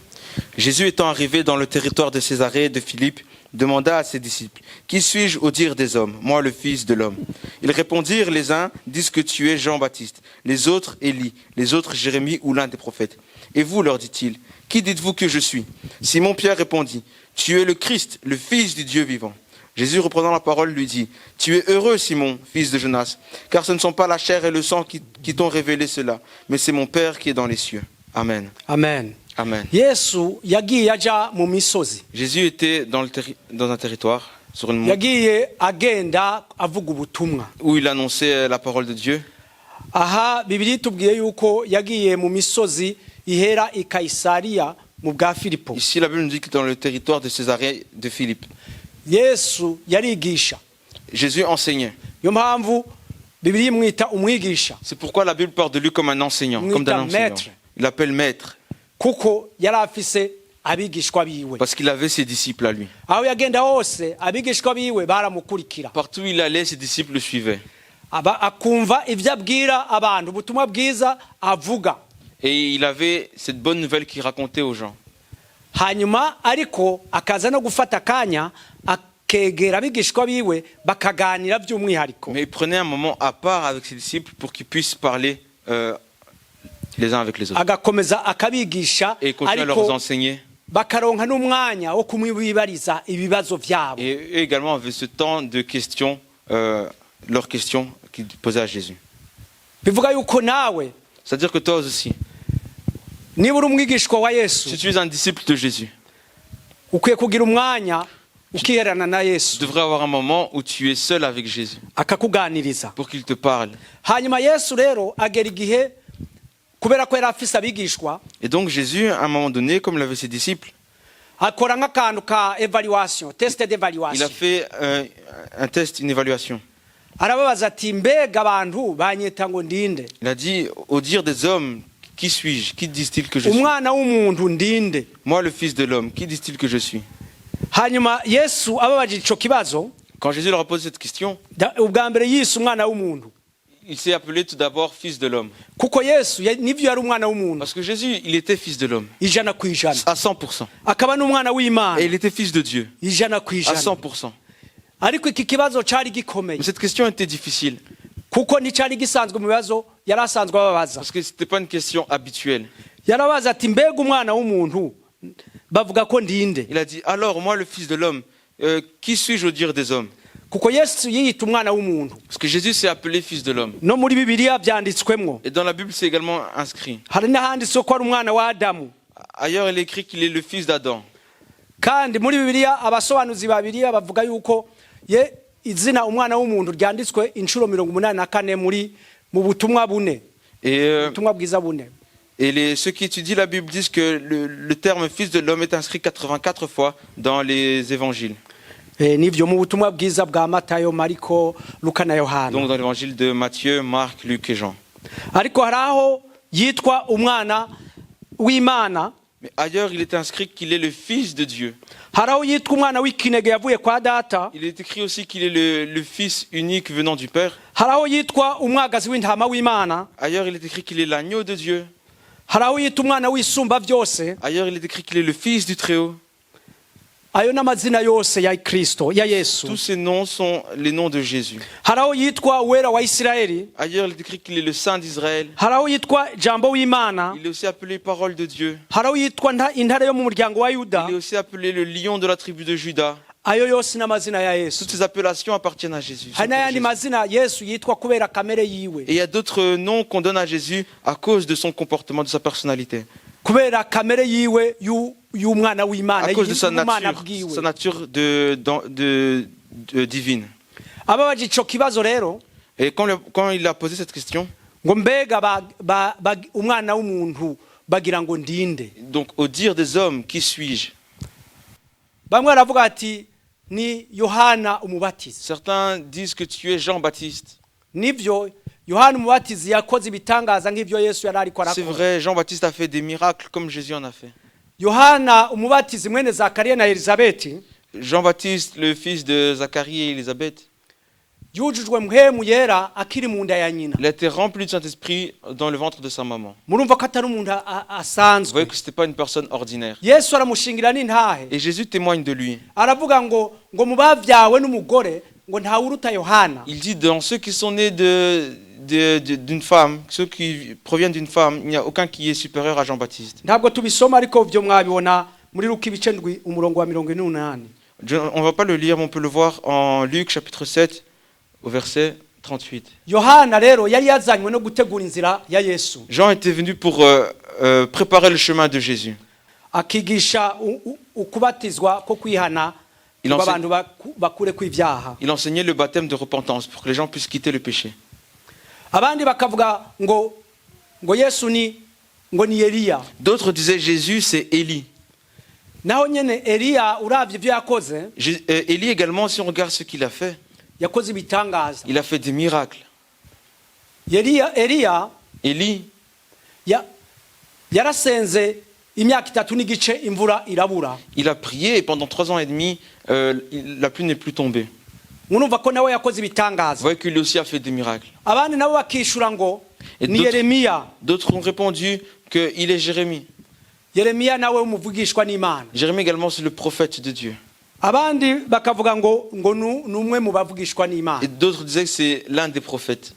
Jésus étant arrivé dans le territoire de Césarée de Philippe, demanda à ses disciples, qui suis-je au dire des hommes, moi le Fils de l'homme? Ils répondirent, les uns disent que tu es Jean-Baptiste, les autres Élie, les autres Jérémie ou l'un des prophètes. Et vous, leur dit-il, qui dites-vous que je suis? Simon-Pierre répondit, tu es le Christ, le Fils du Dieu vivant. Jésus, reprenant la parole, lui dit, tu es heureux, Simon, fils de Jonas, car ce ne sont pas la chair et le sang qui t'ont révélé cela, mais c'est mon Père qui est dans les cieux. Amen. Amen. Amen. Yesu yagiye aja mu misozi. Jésus était dans un territoire, sur une montagne, Yagiye agenda avuga ubutumwa. où il annonçait la parole de Dieu. Aha Bibiliya itubwiye yuko yagiye mu misozi ihera i Kaisariya mu bwa Filipo. Ici, la Bible nous dit que dans le territoire de Césarée de Philippe, Yesu yarigisha. Jésus enseignait. Yo mpamvu Bibiliya imwita umwigisha. C'est pourquoi la Bible parle de lui comme un enseignant, Mwita comme d'un enseignant. maître. Il l'appelle maître, Kuko yari afise abigishwa biwe. parce qu'il avait ses disciples à lui. Aho yagenda hose abigishwa biwe baramukurikira. Partout où il allait, ses disciples le suivaient. Akumva ivyo abwira abantu, ubutumwa bwiza avuga. Et il avait cette bonne nouvelle qu'il racontait aux gens. Hanyuma ariko akaza no gufata kanya akegera abigishwa biwe bakaganira by'umwihariko. Mais il prenait un moment à part avec ses disciples pour qu'ils puissent parler les uns avec les autres. Agakomeza akabigisha Et continuer à leur ariko enseigner. bakaronka n'umwanya wo kumwibariza ibibazo byabo. Et eux également avaient ce temps de questions, leurs questions qu'ils posaient à Jésus. Bivuga yuko nawe C'est-à-dire que toi aussi, niba uri umwigishwa wa Yesu, si tu es un disciple de Jésus, ukwiye kugira umwanya ukiherana na tu Yesu devrais avoir un moment où tu es seul avec Jésus akakuganiriza. pour qu'il te parle. Hanyuma Yesu rero agera igihe kubera ko yari afise abigishwa Et donc Jésus, à un moment donné, comme l'avaient ses disciples, akora nk'akantu ka evaluation, test il a d'evaluation. fait un test, une évaluation. Arababaza ati mbega abantu banyita ngo ndinde? Il a dit, au dire des hommes, qui suis-je? Qui disent-ils que je suis? Umwana w'umuntu ndinde? Moi, le Fils de l'homme, qui disent-ils que je suis? Hanyuma Yesu ababajije ico kibazo, Quand Jésus leur a posé cette question, ubwa mbere yise umwana w'umuntu. il s'est appelé tout d'abord Fils de l'homme. Kuko Yesu nivyo yari umwana w'umuntu Parce que Jésus, il était Fils de l'homme, ijana ku ijana. à 100%. Akaba n'umwana w'Imana Et il était Fils de Dieu, ijana ku à ijana. 100%. Ariko iki kibazo cari gikomeye Mais cette question était difficile, kuko nticari gisanzwe mu bibazo yari asanzwe ababaza. parce que ce n'était pas une question habituelle. Yarabaza ati mbega umwana w'umuntu bavuga ko ndinde? Il a dit, alors moi, le Fils de l'homme, qui suis-je au dire des hommes? Kuko Yesu yiyita umwana w'umuntu. Parce que Jésus s'est appelé Fils de l'homme. No muri Bibiliya byanditswemwo. Et dans la Bible, c'est également inscrit. Hari n'ahanditswe ko ari umwana wa Adamu. Ailleurs, il est écrit qu'il est le fils d'Adam. Kandi muri Bibiliya abasobanuzi ba Bibiliya bavuga yuko izina umwana w'umuntu ryanditswe inshuro 84 mu butumwa bune. Et, Butumwa bwiza bune. ceux qui étudient la Bible disent que le terme Fils de l'homme est inscrit 84 fois dans les évangiles. nivyo mu butumwa bwiza bwa Matayo, Mariko, Luka na Yohana. Donc dans l'évangile de Matthieu, Marc, Luc et Jean. Ariko haraho yitwa umwana w'Imana. Mais ailleurs, il est inscrit qu'il est le Fils de Dieu. Haraho yitwa umwana w'ikinege yavuye kwa data. Il est écrit aussi qu'il est le Fils unique venant du Père. Haraho yitwa umwagazi w'intama w'Imana. Ailleurs, il est écrit qu'il est l'agneau de Dieu. Haraho yitwa umwana w'isumba byose. Ailleurs, il est écrit qu'il est le Fils du Très-Haut. Ayo n'amazina yose ya Kristo, ya Yesu. Tous ces noms sont les noms de Jésus. Haraho yitwa uwera wa Isirayeli. Ailleurs, il est écrit qu'il est le Saint d'Israël. Haraho yitwa jambo w'Imana. Il est aussi appelé Parole de Dieu. Haraho yitwa intare yo mu muryango wa Yuda. Il est aussi appelé le Lion de la tribu de Juda. Ayo yose n'amazina ya Yesu. Toutes ces appellations appartiennent à Jésus. Hari n'ayandi mazina Yesu yitwa kubera kamere yiwe. Et il y a d'autres noms qu'on donne à Jésus à cause de son comportement, de sa personnalité. Kubera kamere yiwe y'umwana w'Imana, À cause de sa y'umwana nature bwiwe. divine. Ababaje ico kibazo rero, Et quand il a posé cette question, ngo mbega umwana w'umuntu bagira ngo ndinde. donc au dire des hommes, qui suis-je? Bamwe baravuga ati ni Yohana umubatizi. Certains disent que tu es Jean-Baptiste. Nivyo Yohana umubatizi yakoze ibitangaza nk'ivyo Yesu yari ariko C'est arakora. vrai, Jean-Baptiste a fait des miracles comme Jésus en a fait. Yohana umubatizi mwene Zakariya na Elizabeti Jean-Baptiste, le fils de Zacharie et Élisabeth, yujujwe mpwemu yera akiri mu nda ya nyina. il a été rempli du Saint-Esprit dans le ventre de sa maman. Murumva ko atari umuntu Vous asanzwe. voyez que ce n'était pas une personne ordinaire. Yesu aramushingira n'intahe. Et Jésus témoigne de lui. Aravuga ngo mu bavyawe n'umugore ngo ntawuruta Yohana. Il dit dans ceux qui sont nés d'une femme, ceux qui proviennent d'une femme, il n'y a aucun qui est supérieur à Jean-Baptiste. Ntabwo tubisoma ariko byo mwabibona muri Luka ibice ndwi umurongo wa 48. On ne va pas le lire, mais on peut le voir en Luc chapitre 7 au verset 38. Yohana rero yari yazanywe no gutegura inzira ya Yesu. Jean était venu pour préparer le chemin de Jésus. Akigisha ukubatizwa ko kwihana abantu bakure kw'ivyaha. Il enseignait le baptême de repentance pour que les gens puissent quitter le péché. Abandi bakavuga ngo Yesu ni Eliya. D'autres disaient Jésus c'est Élie. Naho nyene Eliya uravye ivyo yakoze. Élie également, si on regarde ce qu'il a fait, yakoze ibitangaza. Il a fait des miracles. Élie yarasenze imyaka 3 n'igice imvura irabura. Il a prié et pendant 3 ans et demi, la pluie n'est plus tombée. Murumva ko nawe yakoze ibitangaza. Vous voyez qu'il aussi a fait des miracles. Abandi nabo bakishura ngo ni Yeremiya. D'autres ont répondu qu'il est Jérémie. Yeremiya nawe umuvugishwa n'Imana. Jérémie également c'est le prophète de Dieu. Abandi bakavuga ngo numwe mu bavugishwa n'Imana. Et d'autres disaient que c'est l'un des prophètes.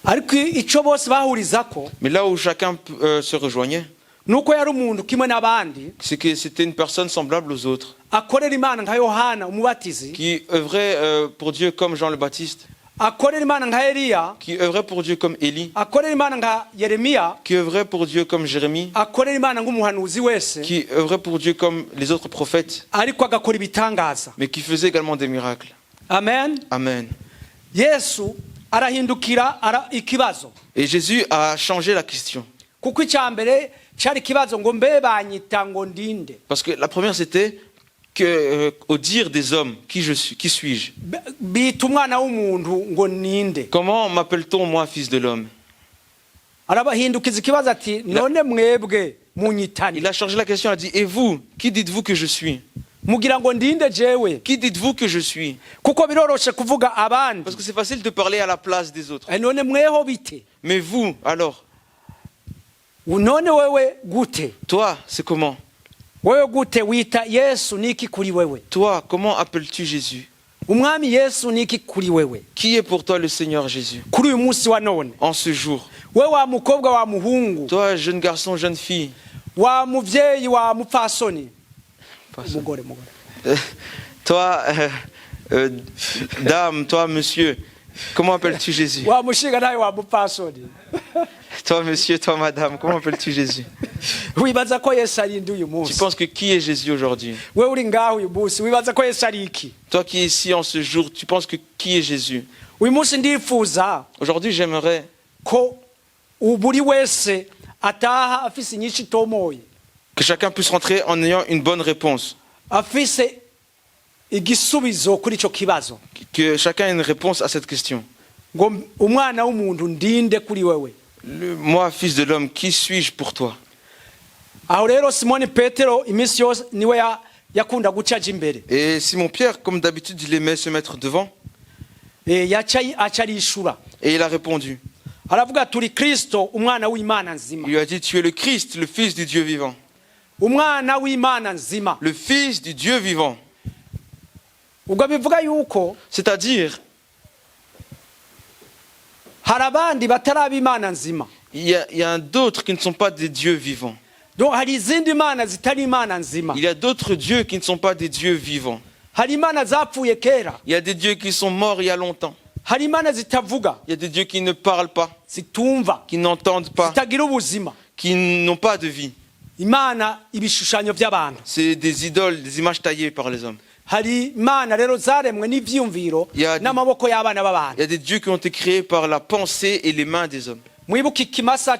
Ariko ico bose bahurizako. Mais là où chacun se rejoignait, nuko yari umuntu kimwe n'abandi, c'est que c'était une personne semblable aux autres, akorera Imana nka Yohana umubatizi, qui œuvrait pour Dieu comme Jean le Baptiste, akorera Imana nka Eliya, qui œuvrait pour Dieu comme Élie, akorera Imana nka Yeremiya, qui œuvrait pour Dieu comme Jérémie, akorera Imana nk'umuhanuzi wese, qui œuvrait pour Dieu comme les autres prophètes, ariko agakora ibitangaza, mais qui faisait également des miracles. Amen. Amen. Yesu arahindukira ikibazo. Et Jésus a changé la question. Kuko icyambere cyari kibazo ngo mbe banyita ngo ndinde. Parce que la première c'était que au dire des hommes qui suis-je? Bita umwana w'umuntu ngo ninde. Comment m'appelle-t-on moi fils de l'homme? Arabahindukiza ikibazo ati none mwebwe munyitani. Il a changé la question, il a dit et vous, qui dites-vous que je suis? Mugira ngo ndinde jewe. Qui dites-vous que je suis? Kuko biroroshe kuvuga abandi. Parce que c'est facile de parler à la place des autres. None mweho bite. Mais vous alors? None wewe gute? Toi, c'est comment? Wewe gute wita Yesu niki kuri wewe? Toi, comment appelles-tu Jésus? Umwami Yesu niki kuri wewe? Qui est pour toi le Seigneur Jésus? Kuri uyu munsi wa none. En ce jour. Wewe wa mukobwa wa muhungu. Toi, jeune garçon, jeune fille. Wa muvyeyi wa mupfasoni. Mugore. Toi, dame, toi, monsieur. Comment appelles-tu Jésus? Wa mushinga nawe wa mupfasoni. Toi, monsieur, toi, madame, comment appelles-tu Jésus? Wibaza ko Yesu ari ndi uyu Tu munsi. penses que qui est Jésus aujourd'hui? Wewe uri ngaho uyu munsi wibaza ko Yesu ari iki? Toi qui es ici en ce jour, tu penses que qui est Jésus? Uyu munsi ndifuza Aujourd'hui, j'aimerais ko buri wese ataha afise inyinshi tomoye. que chacun puisse rentrer en ayant une bonne réponse. Afise igisubizo kuri ico kibazo que chacun ait une réponse à cette question. ngo umwana w'umuntu ndinde kuri wewe. Moi, fils de l'homme, qui suis-je pour toi? Aho rero Simoni Petero iminsi yose niwe yakunda guca aja imbere. Et Simon Pierre, comme d'habitude, il aimait se mettre devant. Yaca arishura. Et il a répondu. Aravuga turi Kristo umwana w'Imana nzima. Il lui a dit, tu es le Christ, le Fils du Dieu vivant. Umwana w'Imana nzima. Le Fils du Dieu vivant. Ubwo bivuga yuko C'est-à-dire, harabandi bataraba Imana nzima. il y a d'autres qui ne sont pas des dieux vivants. Donc hari izindi mana zitari Imana nzima. Il y a d'autres dieux qui ne sont pas des dieux vivants. Hari Imana zapfuye kera. Il y a des dieux qui sont morts il y a longtemps. Hari Imana zitavuga. Il y a des dieux qui ne parlent pas, Zitumva. qui n'entendent pas, Zitagira ubuzima. qui n'ont pas de vie. Imana ibishushanyo by'abantu. C'est des idoles, des images taillées par les hommes. Hari Imana rero zaremwe n'ivyumviro n'amaboko y'abana b'abantu. Il y a des dieux qui ont été créés par la pensée et les mains des hommes. Mwibuke ikimasa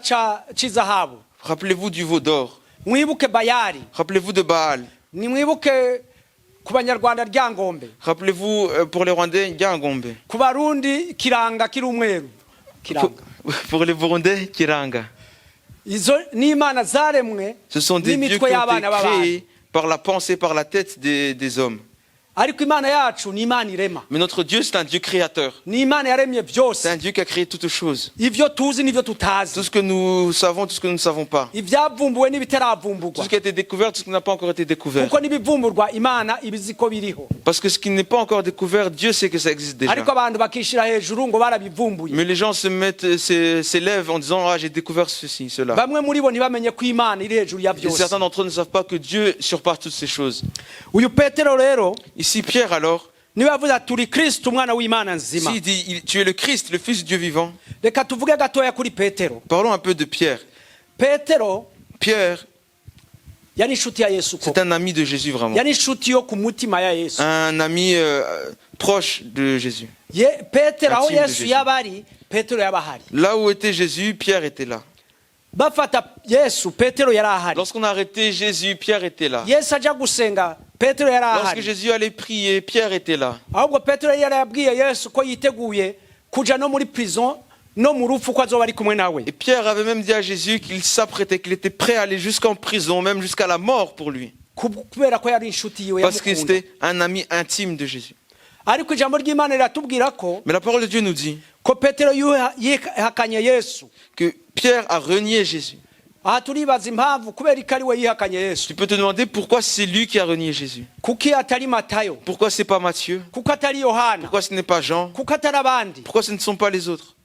c'izahabu. Rappelez-vous du veau d'or. Mwibuke Bayali. Rappelez-vous de Baal. Ni mwibuke ku banyarwanda ryangombe. Rappelez-vous pour les Rwandais, Yangombe. Ku barundi kiranga kiri umweru. Kiranga. Pour les Burundais, Kiranga. Izo ni Imana zaremwe. Ce sont des dieux qui ont été créés par la pensée, par la tête des hommes. Ariko Imana yacu ni Imana irema. Mais notre Dieu, c'est un Dieu créateur. Ni Imana yaremye byose. C'est un Dieu qui a créé toutes choses. Ivyo tuzi n'ivyo tutazi. Tout ce que nous savons, tout ce que nous ne savons pas. Ivyavumbuwe Tout n'ibitaravumburwa. ce qui a été découvert, tout ce qui n'a pas encore été découvert. Kuko n'ibivumburwa Imana ibizi ko biriho. Parce que ce qui n'est pas encore découvert, Dieu sait que ça existe déjà. Ariko abantu bakishira hejuru ngo barabivumbuye. Mais les gens s'élèvent en disant, ah, j'ai découvert ceci, cela. Bamwe muri bo ntibamenye ko Imana iri hejuru ya Et byose. certains d'entre eux ne savent pas que Dieu surpasse toutes ces choses. Uyu Petero rero Ici, Pierre, alors, niwe avuze turi Kristo umwana w'Imana nzima. s'il dit, tu es le Christ, le Fils du Dieu vivant. Reka tuvuge gatoya kuri Petero. Parlons un peu de Pierre. Petero Pierre, yari inshuti ya Yesu ko. c'est un ami de Jésus vraiment. Yari inshuti yo ku mutima ya Yesu. Un ami proche de Jésus. Petero aho Intime de Yesu Jésus. yabari Petero yabahari. Là où était Jésus, Pierre était là. Bafata Yesu Petero yari ahari. Lorsqu'on a arrêté Jésus, Pierre était là. Yesu aja gusenga Petero yari Lorsque ahari. Jésus allait prier, Pierre était là. Ahubwo Petero yari yabwiye Yesu ko yiteguye kuja no muri prison no mu rupfu ko azoba ari kumwe nawe. Et Pierre avait même dit à Jésus qu'il s'apprêtait, qu'il était prêt à aller jusqu'en prison, même jusqu'à la mort pour lui. Kubera ko yari inshuti yiwe Parce que yamukunda. c'était un ami intime de Jésus. Ariko ijambo ry'Imana riratubwira ko Mais la parole de Dieu nous dit ko Petero yihakanye Yesu. que Pierre a renié Jésus. Aha turibaza impamvu kubera ko ari we yihakanye Yesu. Tu peux te demander pourquoi c'est lui qui a renié Jésus. Kuki atari Matayo? Pourquoi c'est pas Matthieu? Kuko atari Yohana? Pourquoi ce n'est pas Jean? Kuko atari abandi? Pourquoi ce ne sont pas les autres?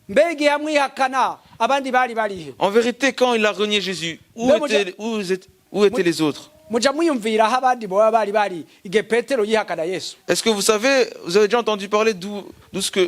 Mbega yamwihakana abandi bari barihe? En vérité, quand il a renié Jésus, où étaient les autres? Muja mwiyumvira aho abandi boba bari igihe Petero yihakana Yesu. Est-ce que vous avez déjà entendu parler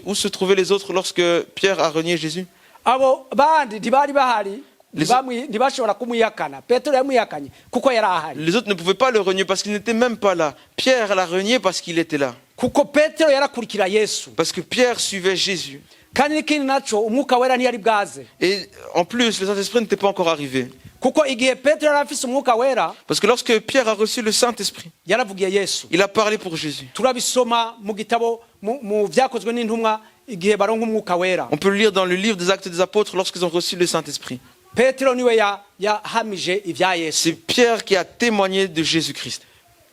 où se trouvaient les autres lorsque Pierre a renié Jésus? Abo bandi ntibari bahari ntibashobora kumwihakana. Petero yamwihakanye kuko yari ahari. Les autres ne pouvaient pas le renier parce qu'il n'était même pas là. Pierre l'a renié parce qu'il était là. Kuko Petero yarakurikira Yesu. Parce que Pierre suivait Jésus. Kandi n'ikindi naco umwuka wera ntiyari bwaze. Et en plus, le Saint-Esprit n'était pas encore arrivé. Kuko igihe Petero yari afise umwuka wera Parce que lorsque Pierre a reçu le Saint-Esprit, yaravugiye Yesu. il a parlé pour Jésus. Turabisoma mu gitabo mu vyakozwe n'intumwa igihe baronka umwuka wera. On peut le lire dans le livre des Actes des Apôtres lorsqu'ils ont reçu le Saint-Esprit. Petero niwe yahamije ivya Yesu. C'est Pierre qui a témoigné de Jésus-Christ.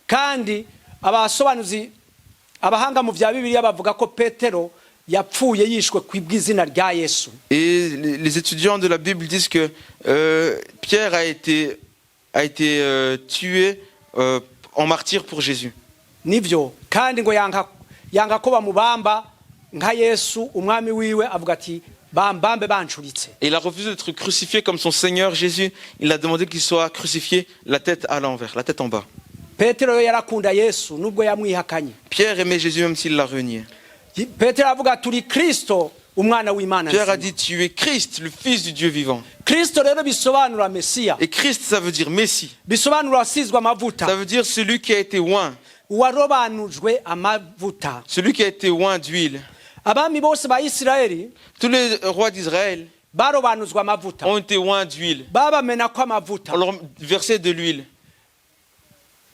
Kandi abasobanuzi abahanga mu vya Bibiliya bavuga ko Petero yapfuye yishwe kw'ibw'izina rya Yesu. Et les étudiants de la Bible disent que Pierre a été tué en martyr pour Jésus. Nivyo kandi ngo yanga ko bamubamba nka Yesu umwami wiwe avuga ati bambambe bancuritse. Et il a refusé d'être crucifié comme son Seigneur Jésus. Il a demandé qu'il soit crucifié la tête à l'envers, la tête en bas. Petero yarakunda Yesu nubwo yamwihakanye. Pierre aimait Jésus même s'il l'a renié. Petero avuga turi Kristo umwana w'Imana. Pierre a dit tu es Christ, le Fils du Dieu vivant. Kristo rero bisobanura Mesiya. Et Christ ça veut dire Messie. Bisobanura asizwe amavuta. Ça veut dire celui qui a été oint. Uwarobanujwe amavuta. Celui qui a été oint d'huile. Abami bose ba Isirayeli Tous les rois d'Israël barobanuzwa amavuta. ont été oints d'huile. Babamenako amavuta. On leur versait de l'huile.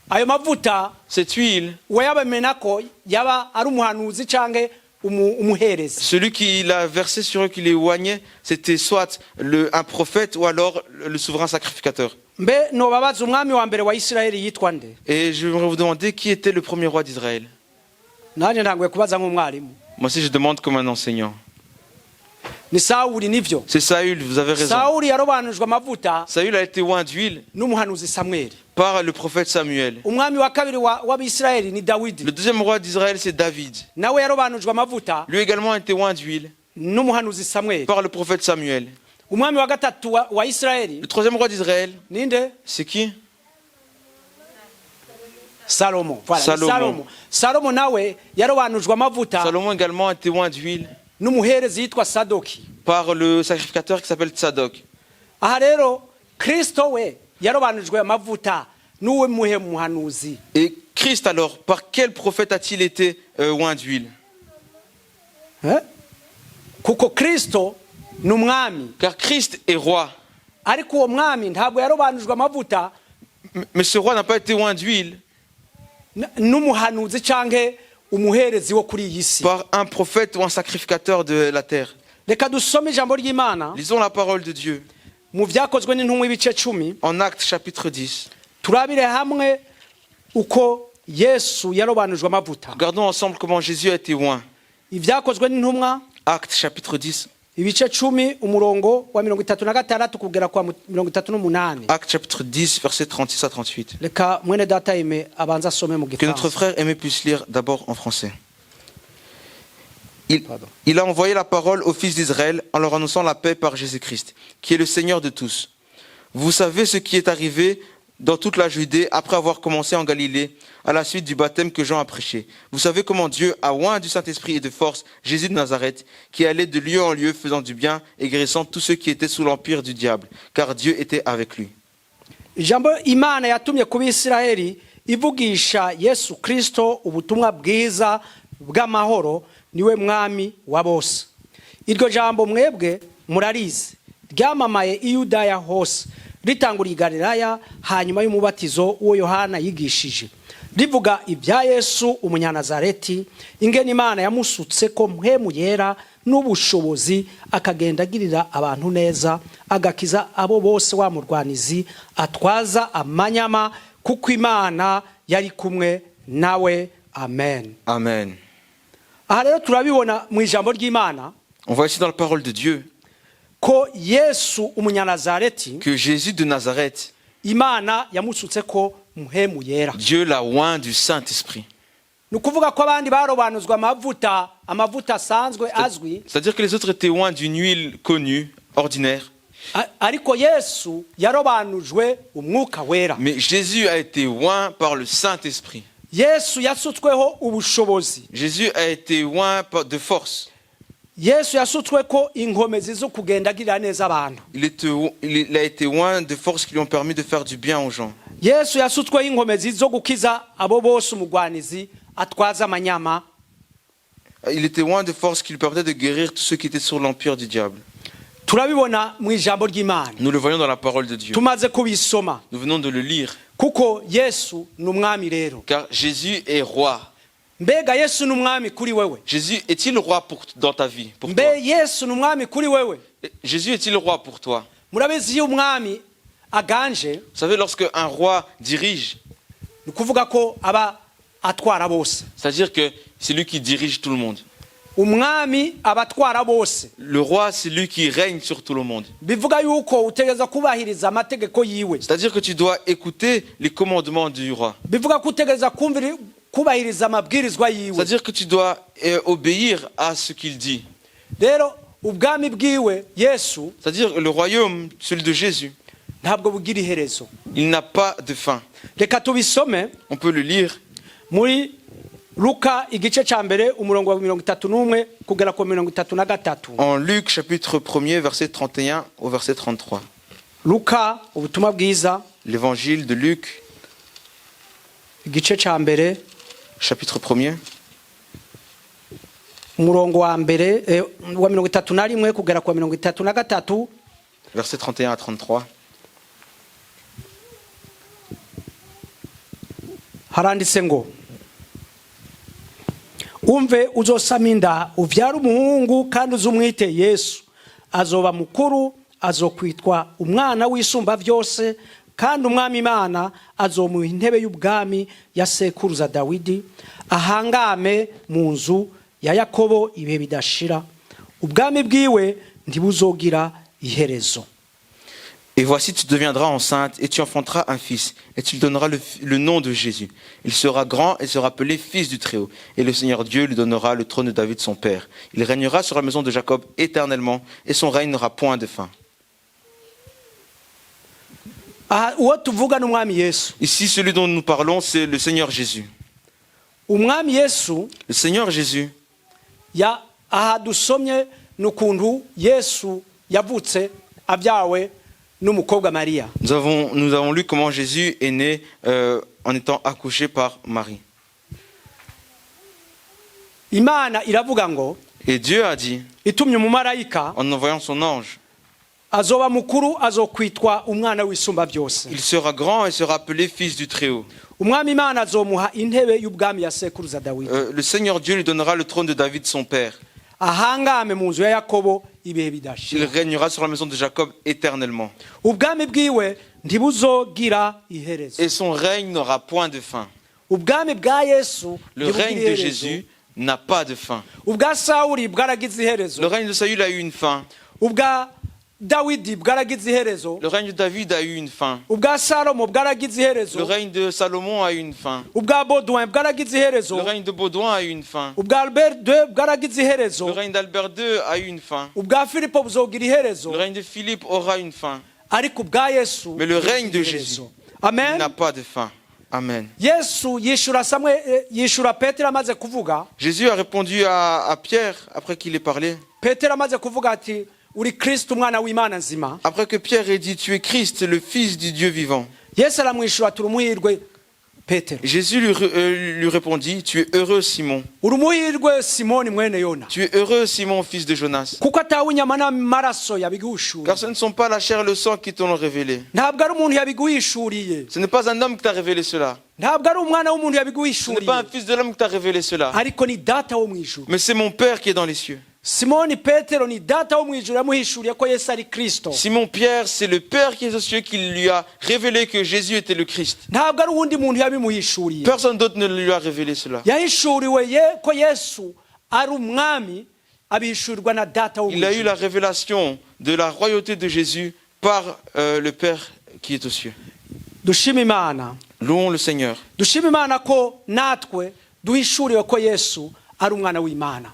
ayo mavuta Cette huile, uwayabamenako yaba ari umuhanuzi canke umuherezi. celui qui l'a versé sur eux, qui les oignait, c'était soit un prophète ou alors le souverain sacrificateur. Mbe nobabaza umwami wa mbere wa Isirayeli yitwa nde? Et je voudrais vous demander qui était le premier roi d'Israël. Nanje ntanguye kubaza nk'umwarimu. Moi aussi, je demande comme un enseignant. Ni Sawuli nivyo. C'est Saül, vous avez raison. Sawuli yarobanujwe amavuta Saül a été oint d'huile n'umuhanuzi Samweli. par le prophète Samuel. Umwami wa kabiri w'Abisirayeli ni Le Dawidi. deuxième roi d'Israël, c'est David. Nawe yarobanujwe amavuta Lui également a été oint d'huile n'umuhanuzi Samweli. par le prophète Samuel. Umwami wa gatatu wa Isirayeli Le troisième roi d'Israël, ninde? c'est qui? Salomo. Voilà, Salomo. Salomo. Salomo nawe yarobanujwe amavuta Salomon également a été oint d'huile n'umuherezi yitwa Sadoki. par le sacrificateur qui s'appelle Tsadok. Aha rero Kristo we yarobanujwe amavuta n'uwe muhe muhanuzi. Et Christ alors, par quel prophète a-t-il été oint d'huile? Kuko Kristo ni umwami, Car Christ est roi. ariko uwo mwami ntabwo yarobanujwe amavuta Mais ce roi n'a pas été oint d'huile n'umuhanuzi canke umuherezi wo kuri iyi si. par un prophète ou un sacrificateur de la terre. Reka dusome ijambo ry'Imana Lisons la parole de Dieu mu Vyakozwe n'Intumwa ibice 10, en Actes chapitre 10. turabire hamwe uko Yesu yarobanujwe amavuta. Regardons ensemble comment Jésus a été oint. Ivyakozwe n'Intumwa Actes chapitre 10. ibice 10 umurongo wa 36 kugera kwa 38. Actes chapitre 10, versets 36 à 38. Reka mwene data Aime abanza asome mu Que notre Gifaransa. frère Aimé puisse lire d'abord en français. Il a envoyé la parole aux fils d'Israël en leur annonçant la paix par Jésus-Christ, qui est le Seigneur de tous. Vous savez ce qui est arrivé dans toute la Judée après avoir commencé en Galilée, à la suite du baptême que Jean a prêché. Vous savez comment Dieu a oint du Saint-Esprit et de force Jésus de Nazareth, qui allait de lieu en lieu faisant du bien et guérissant tous ceux qui étaient sous l'empire du diable, car Dieu était avec lui. Ijambo Imana yatumye ku Bisirayeli ivugisha Yesu Kristo ubutumwa bwiza bw'amahoro, niwe mwami wa bose. Iryo jambo mwebwe murarizi, ryamamaye i Yudaya hose, ritangura i Galilaya hanyuma y'umubatizo uwo Yohana yigishije, rivuga ibya Yesu umunyanazareti, ingene Imana yamusutse ko mpwemu yera n'ubushobozi, akagenda agirira abantu neza, agakiza abo bose wa murwanizi atwaza amanyama, kuko Imana yari kumwe nawe. Amen. Amen. Aha rero turabibona mu ijambo ry'Imana On voit ici dans la parole de Dieu ko Yesu umunyanazareti, que Jésus de Nazareth, Imana yamusutse ko mpwemu yera. Dieu l'a oint du Saint-Esprit. Nukuvuga ko abandi barobanuzwa amavuta asanzwe azwi, C'est-à-dire que les autres étaient oints d'une huile connue, ordinaire. ariko Yesu yarobanujwe umwuka wera. Mais Jésus a été oint par le Saint-Esprit. Yesu yasutsweho ubushobozi. Jésus a été oint de force. Yesu yasutsweko inkomezi zo kugendagirira neza abantu. Il a été oint de force qui lui ont permis de faire du bien aux gens. Yesu yasutsweho inkomezi zo gukiza abo bose umugwanizi atwaza amanyama. Il était oint de force qui lui permettait de guérir tous ceux qui étaient sur l'empire du diable. Turabibona mu ijambo ry'Imana. Nous le voyons dans la parole de Dieu. Tumaze kubisoma. Nous venons de le lire. Kuko Yesu n'umwami rero. Car Jésus est roi. Mbega Yesu n'umwami kuri wewe? Jésus est-il roi dans ta vie, pour toi? Mbe Yesu n'umwami kuri wewe? Jésus est-il roi pour toi? Murabizi iyo umwami aganje, Vous savez, lorsque un roi dirige, nukuvuga ko aba atwara bose. c'est-à-dire que c'est lui qui dirige tout le monde. Umwami abatwara bose. Le roi, c'est lui qui règne sur tout le monde. Bivuga yuko utegeza kubahiriza amategeko yiwe. C'est-à-dire que tu dois écouter les commandements du roi. Bivuga ko utegeza kubahiriza amabwirizwa yiwe. C'est-à-dire que tu dois obéir à ce qu'il dit. Rero ubwami bwiwe Yesu, C'est-à-dire le royaume, celui de Jésus, ntabwo bugira iherezo. il n'a pas de fin. Reka tubisome On peut le lire muri Luka igice ca mbere umurongo wa 31 kugera ku 33. en Luc chapitre 1er verset 31 au verset 33. Luka ubutumwa bwiza L'évangile de Luc igice ca mbere chapitre 1er umurongo wa mbere wa 31 kugera ku 33. verset 31 à 33. haranditse ngo umve uzosama inda uvyara umuhungu kandi uzumwite Yesu azoba mukuru azokwitwa umwana w'isumba vyose kandi umwami Imana azomuha intebe y'ubwami ya sekuruza Dawidi ahangame mu nzu ya Yakobo ibihe bidashira ubwami bwiwe ntibuzogira iherezo. Et voici, tu deviendras enceinte et tu enfanteras un fils, et tu lui donneras le nom de Jésus. Il sera grand et sera appelé fils du Très-Haut. Et le Seigneur Dieu lui donnera le trône de David son père. Il régnera sur la maison de Jacob éternellement, et son règne n'aura point de fin. Ici, celui dont nous parlons, c'est le Seigneur Jésus. Le Seigneur Jésus, nous avons lu comment Jésus est né en étant accouché par Marie. Et Dieu a dit, en envoyant son ange, il sera grand et sera appelé fils du Très-Haut. Le Seigneur Dieu lui donnera le trône de David son père. Il régnera sur la maison de Jacob éternellement. Et son règne n'aura point de fin. Le règne de Jésus n'a pas de fin. Le règne de Saül a eu une fin. Le règne de David a eu une fin. Le règne de Salomon a eu une fin. Le règne de Baudouin a eu une fin. Le règne d'Albert II a eu une fin. Le règne de Philippe aura une fin. Mais le règne de Jésus n'a pas de fin. Amen. Jésus a répondu à Pierre après qu'il ait parlé. Après que Pierre ait dit, tu es Christ, le Fils du Dieu vivant. Jésus lui répondit, tu es heureux Simon. Tu es heureux Simon, fils de Jonas. Car ce ne sont pas la chair et le sang qui t'ont révélé. Ce n'est pas un homme qui t'a révélé cela. Ce n'est pas un fils de l'homme qui t'a révélé cela. Mais c'est mon Père qui est dans les cieux. Simon Pierre, c'est le Père qui est aux cieux qui lui a révélé que Jésus était le Christ. Personne d'autre ne lui a révélé cela. Il a eu la révélation de la royauté de Jésus par le Père qui est aux cieux. Louons le Seigneur.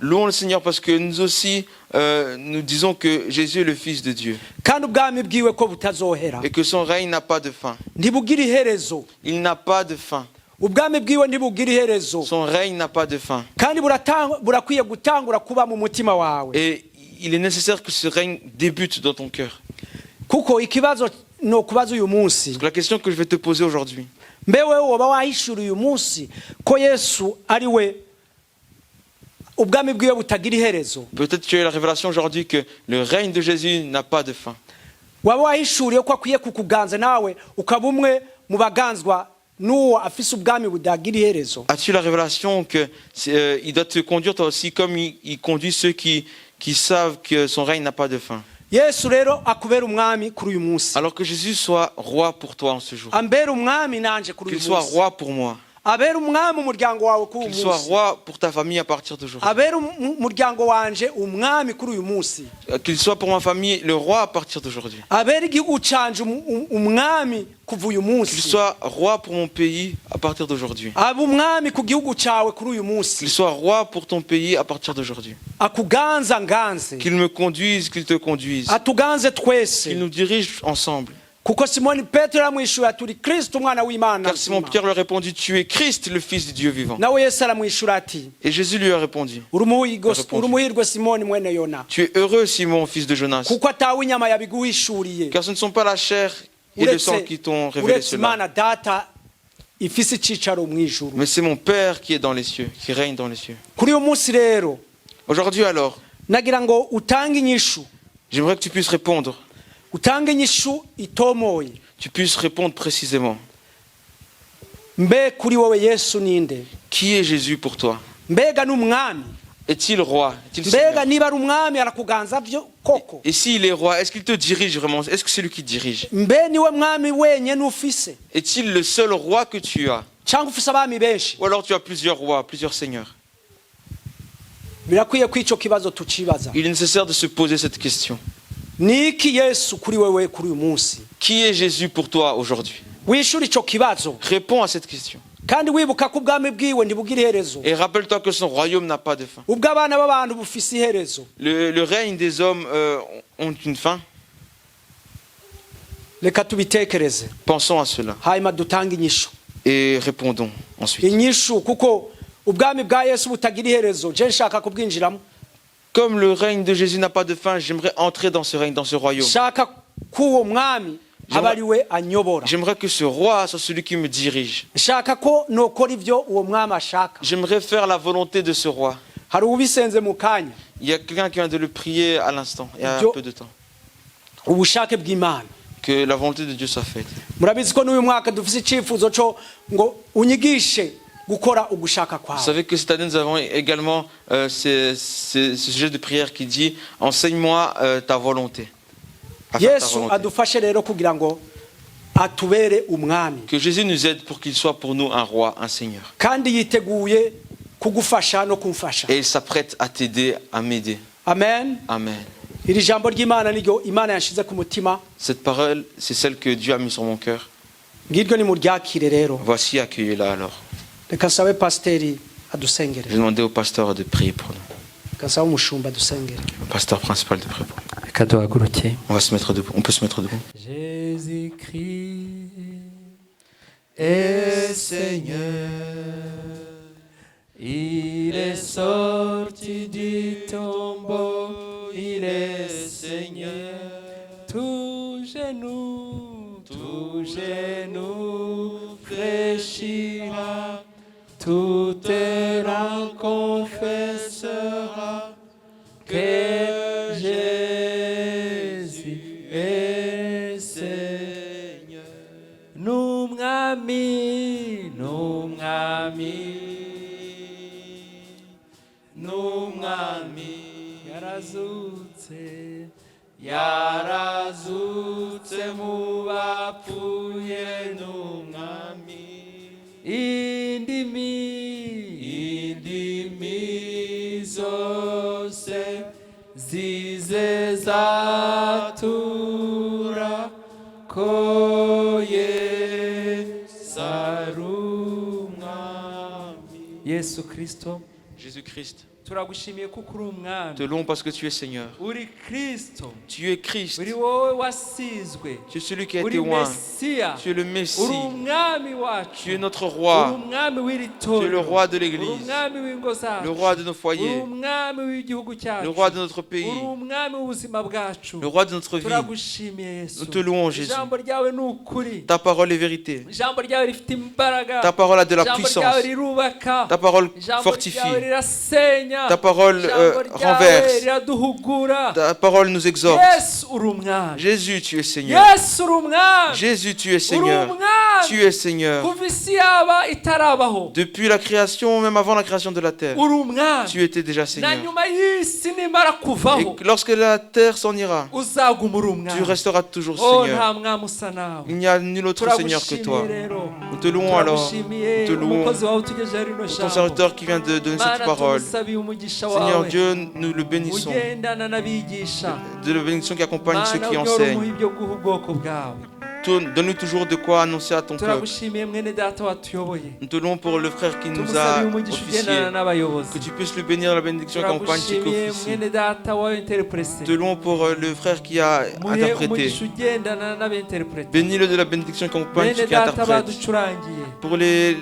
Louons le Seigneur parce que nous aussi, nous disons que Jésus est le Fils de Dieu. Et que son règne n'a pas de fin. Il n'a pas de fin. Son règne n'a pas de fin. Et il est nécessaire que ce règne débute dans ton cœur. La question que je vais te poser aujourd'hui. Peut-être tu as eu la révélation aujourd'hui que le règne de Jésus n'a pas de fin. As-tu la révélation qu'il doit te conduire toi aussi comme il conduit ceux qui savent que son règne n'a pas de fin? Alors que Jésus soit roi pour toi en ce jour. Qu'il soit roi pour moi. Qu'il soit roi pour ta famille à partir d'aujourd'hui. Qu'il soit pour ma famille le roi à partir d'aujourd'hui. Qu'il soit roi pour mon pays à partir d'aujourd'hui. Qu'il soit roi pour ton pays à partir d'aujourd'hui. Qu'il me conduise, qu'il te conduise. Qu'il nous dirige ensemble. Car Simon Pierre lui a répondu, tu es Christ, le Fils du Dieu vivant. Et Jésus lui a répondu, tu es heureux Simon, fils de Jonas. Car ce ne sont pas la chair et le sang qui t'ont révélé cela. Mais c'est mon Père qui est dans les cieux, qui règne dans les cieux. Aujourd'hui alors, j'aimerais que tu puisses répondre. Tu puisses répondre précisément. mbe kuri wowe Yesu ninde? Qui est Jésus pour toi? Mbega n'umwami? Est-il roi? Est-il Mbega Seigneur? niba ari umwami arakuganza byo koko? Et s'il est roi, est-ce qu'il te dirige vraiment? Est-ce que c'est lui qui dirige? Mbe niwe mwami wenyine ufise? Est-il le seul roi que tu as? Cyangwa ufise abami benshi? Ou alors tu as plusieurs rois, plusieurs seigneurs? Birakwiye ko ico kibazo tucibaza. Il est nécessaire de se poser cette question. Niki Yesu kuri wewe kuri uyu munsi? Qui est Jésus pour toi aujourd'hui? Wishura ico kibazo. Réponds à cette question. Kandi wibuka ko ubwami bwiwe ntibugira iherezo. Et rappelle-toi que son royaume n'a pas de fin. Ubwo abana b'abantu bufise iherezo. Le règne des hommes ont une fin. Reka tubitekereze. Pensons à cela Hanyuma dutange inyishu. et répondons ensuite. Inyishu kuko ubwami bwa Yesu butagira iherezo. Je nshaka kubwinjiramo. Comme le règne de Jésus n'a pas de fin, j'aimerais entrer dans ce règne, dans ce royaume. Shaka kuwo mwami abariwe anyobora. J'aimerais que ce roi soit celui qui me dirige. Shaka ko nokora ivyo uwo mwami ashaka. J'aimerais faire la volonté de ce roi. Hari ubisenze mu kanya. Il y a quelqu'un qui vient de le prier à l'instant, il y a un peu de temps. Ubushake bw'Imana. Que la volonté de Dieu soit faite. Murabizi ko n'uyu mwaka dufise icifuzo cyo ngo unyigishe gukora ugushaka Vous kwawe. savez que cette année nous avons également ce sujet de prière qui dit enseigne-moi ta volonté. À faire ta Yesu volonté. adufashe rero kugira ngo atubere umwami. Que Jésus nous aide pour qu'il soit pour nous un roi, un seigneur. Kandi yiteguye kugufasha no kumfasha. Et il s'apprête à t'aider, à m'aider. Amen. Amen. Iri jambo ry'Imana niryo Imana yashize ku mutima. Cette parole, c'est celle que Dieu a mis sur mon cœur. Ngiryo ni muryakire rero. Voici, accueillez-la alors. Reka nsabe pasiteri adusengere. Je vais demander au pasteur de prier pour nous. Reka nsabe umushumba adusengere. Le pasteur principal de prier pour nous. Reka duhaguruke. On va se mettre debout. On peut se mettre debout. Jésus-Christ est Seigneur. Il est sorti du tombeau, il est Seigneur. Tout genou fléchira, tout terrain confessera que Jésus est Seigneur. N'umwami yarazutse mu bapfuye n'umwami. Indimi zose zizezatura ko Yesu ari umwami. Yesu Kristo, Jésus-Christ, turagushimiye kuko uri umwami. te louons parce que tu es Seigneur. Uri Kristo, Tu es Christ. uri wowe wasizwe, Tu es celui qui a uri été oint. Mesiya, Tu es le uri Messie. umwami wacu, Tu es notre uri roi. umwami w'iri Tu es le torero, roi de uri l'Église. umwami w'ingo zacu, Le roi de nos uri foyers. umwami w'igihugu Le cyacu, roi de notre pays. uri umwami w'ubuzima bwacu. Le roi de notre vie. Turagushimiye Yesu. Nous te louons, Jésus. Ijambo ryawe ni ukuri, Ta parole est vérité. ijambo ryawe rifite imbaraga, Ta parole a de la ijambo puissance. ryawe rirubaka, Ta parole ijambo ryawe fortifie. rirasenya, Ta parole ijambo ryawe renverse. riraduhugura. Ta parole nous exhorte. Yesu uri umwami, Jésus, tu es Seigneur. Yesu uri umwami, Jésus, tu es uri Seigneur. umwami. Tu es Seigneur. Kuva isi yaba itarabaho, Depuis la création, même avant la création de la terre, uri umwami. tu étais déjà Na Seigneur. nyuma y'isi nimara kuvaho, Et lorsque la terre s'en ira, uzaguma uri tu umwami. resteras toujours Oh, Seigneur. nta mwami usa nawe. Il n'y a nul autre Seigneur que toi. Turagushimiye rero. Nous te louons alors. Turagushimiye Nous te louons umukozi wawe utugejeje rino pour ton jambo. serviteur qui vient de donner cette Mana, parole. tumusabiye umugisha Seigneur wawe. Dieu, nous le bénissons. Ugendana n'abigisha. De la bénédiction qui accompagne ceux Mana, qui ujye urumuha enseignent. ibyo guha ubwoko bwawe. Donne-nous toujours de quoi annoncer à ton peuple. Turagushimiye mwene data watuyoboye. Nous te louons pour le frère qui nous a Tumusabiye umugisha ugendana officié. n'abayobozi. Que tu puisses lui bénir la bénédiction qui accompagne ceux qui Turagushimiye officient. mwene data wainterprese. Nous te louons pour le frère qui a Muhe interprété. umugisha ugendana n'abenterprete. Bénis-le de la bénédiction qui accompagne ceux Mwene qui data interprètent. baducurangiye. Pour les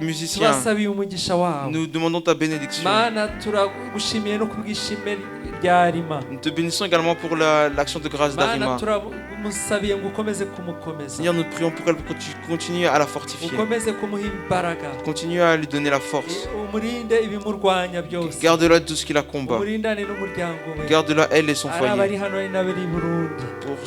musiciens, Tubasabiye umugisha wawe. nous demandons ta bénédiction. Mana, turagushimiye no kubw'ishimwe rya Rima. Nous te bénissons également pour l'action de grâce Mana, d'Arima. turamusabiye ngo ukomeze kumukomeza, Seigneur, nous te prions pour qu'elle continue à la fortifier. ukomeze kumuha imbaraga, Continue à lui donner la force. umurinde ibimurwanya byose, Garde-la de tout ce qui la combat. umurindane n'umuryango we, Garde-la, elle et son ari foyer. abari hano ari n'abari i Burundi, Pour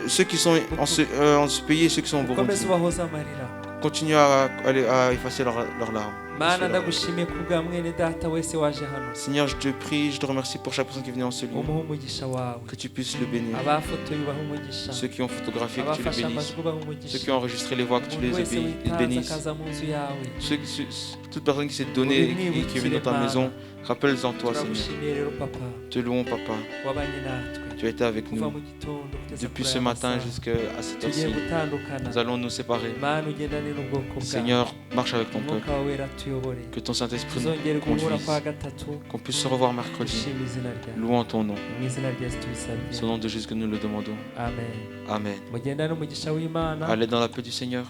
ceux qui sont en ce pays et ceux qui sont au ukomeze Burundi. ubahoze amarira, continue à effacer leurs larmes. mana ndagushimiye kubwa mwene data wese waje hano Seigneur, je te prie, je te remercie pour chaque personne qui est venue en ce lieu. umuha umugisha wawe Que tu puisses le bénir. abafotoye ubaha umugisha Ceux qui ont photographié, que tu les abafashe bénisses. amajwi ubaha Ceux umugisha qui ont enregistré les voix, que tu umuntu les wese witanze bénisses. akaza mu nzu yawe Toute personne qui s'est donnée et qui est venue dans ta maison, rappelle-en toi, Seigneur. turagushimiye rero papa Te louons, Papa. wabanye natwe Tu as été avec kuva nous mu gitondo kugeza depuis kuri ce aya matin masaha. jusqu'à cette tugiye heure-ci. gutandukana Nous allons nous séparer. mana ugendane n'ubwoko bwawe Seigneur, marche avec ton peuple. umwuka wawe wera tuyobore Que ton Saint-Esprit tuzongere nous guhura conduise. kwa gatatu Qu'on puisse se revoir mercredi. dushima izina ryawe Louons ton nom. mu izina rya yesu tubisabye C'est au nom de Jésus que nous le demandons. amen Amen. mugendane n'umugisha w'imana Allez dans la paix du Seigneur.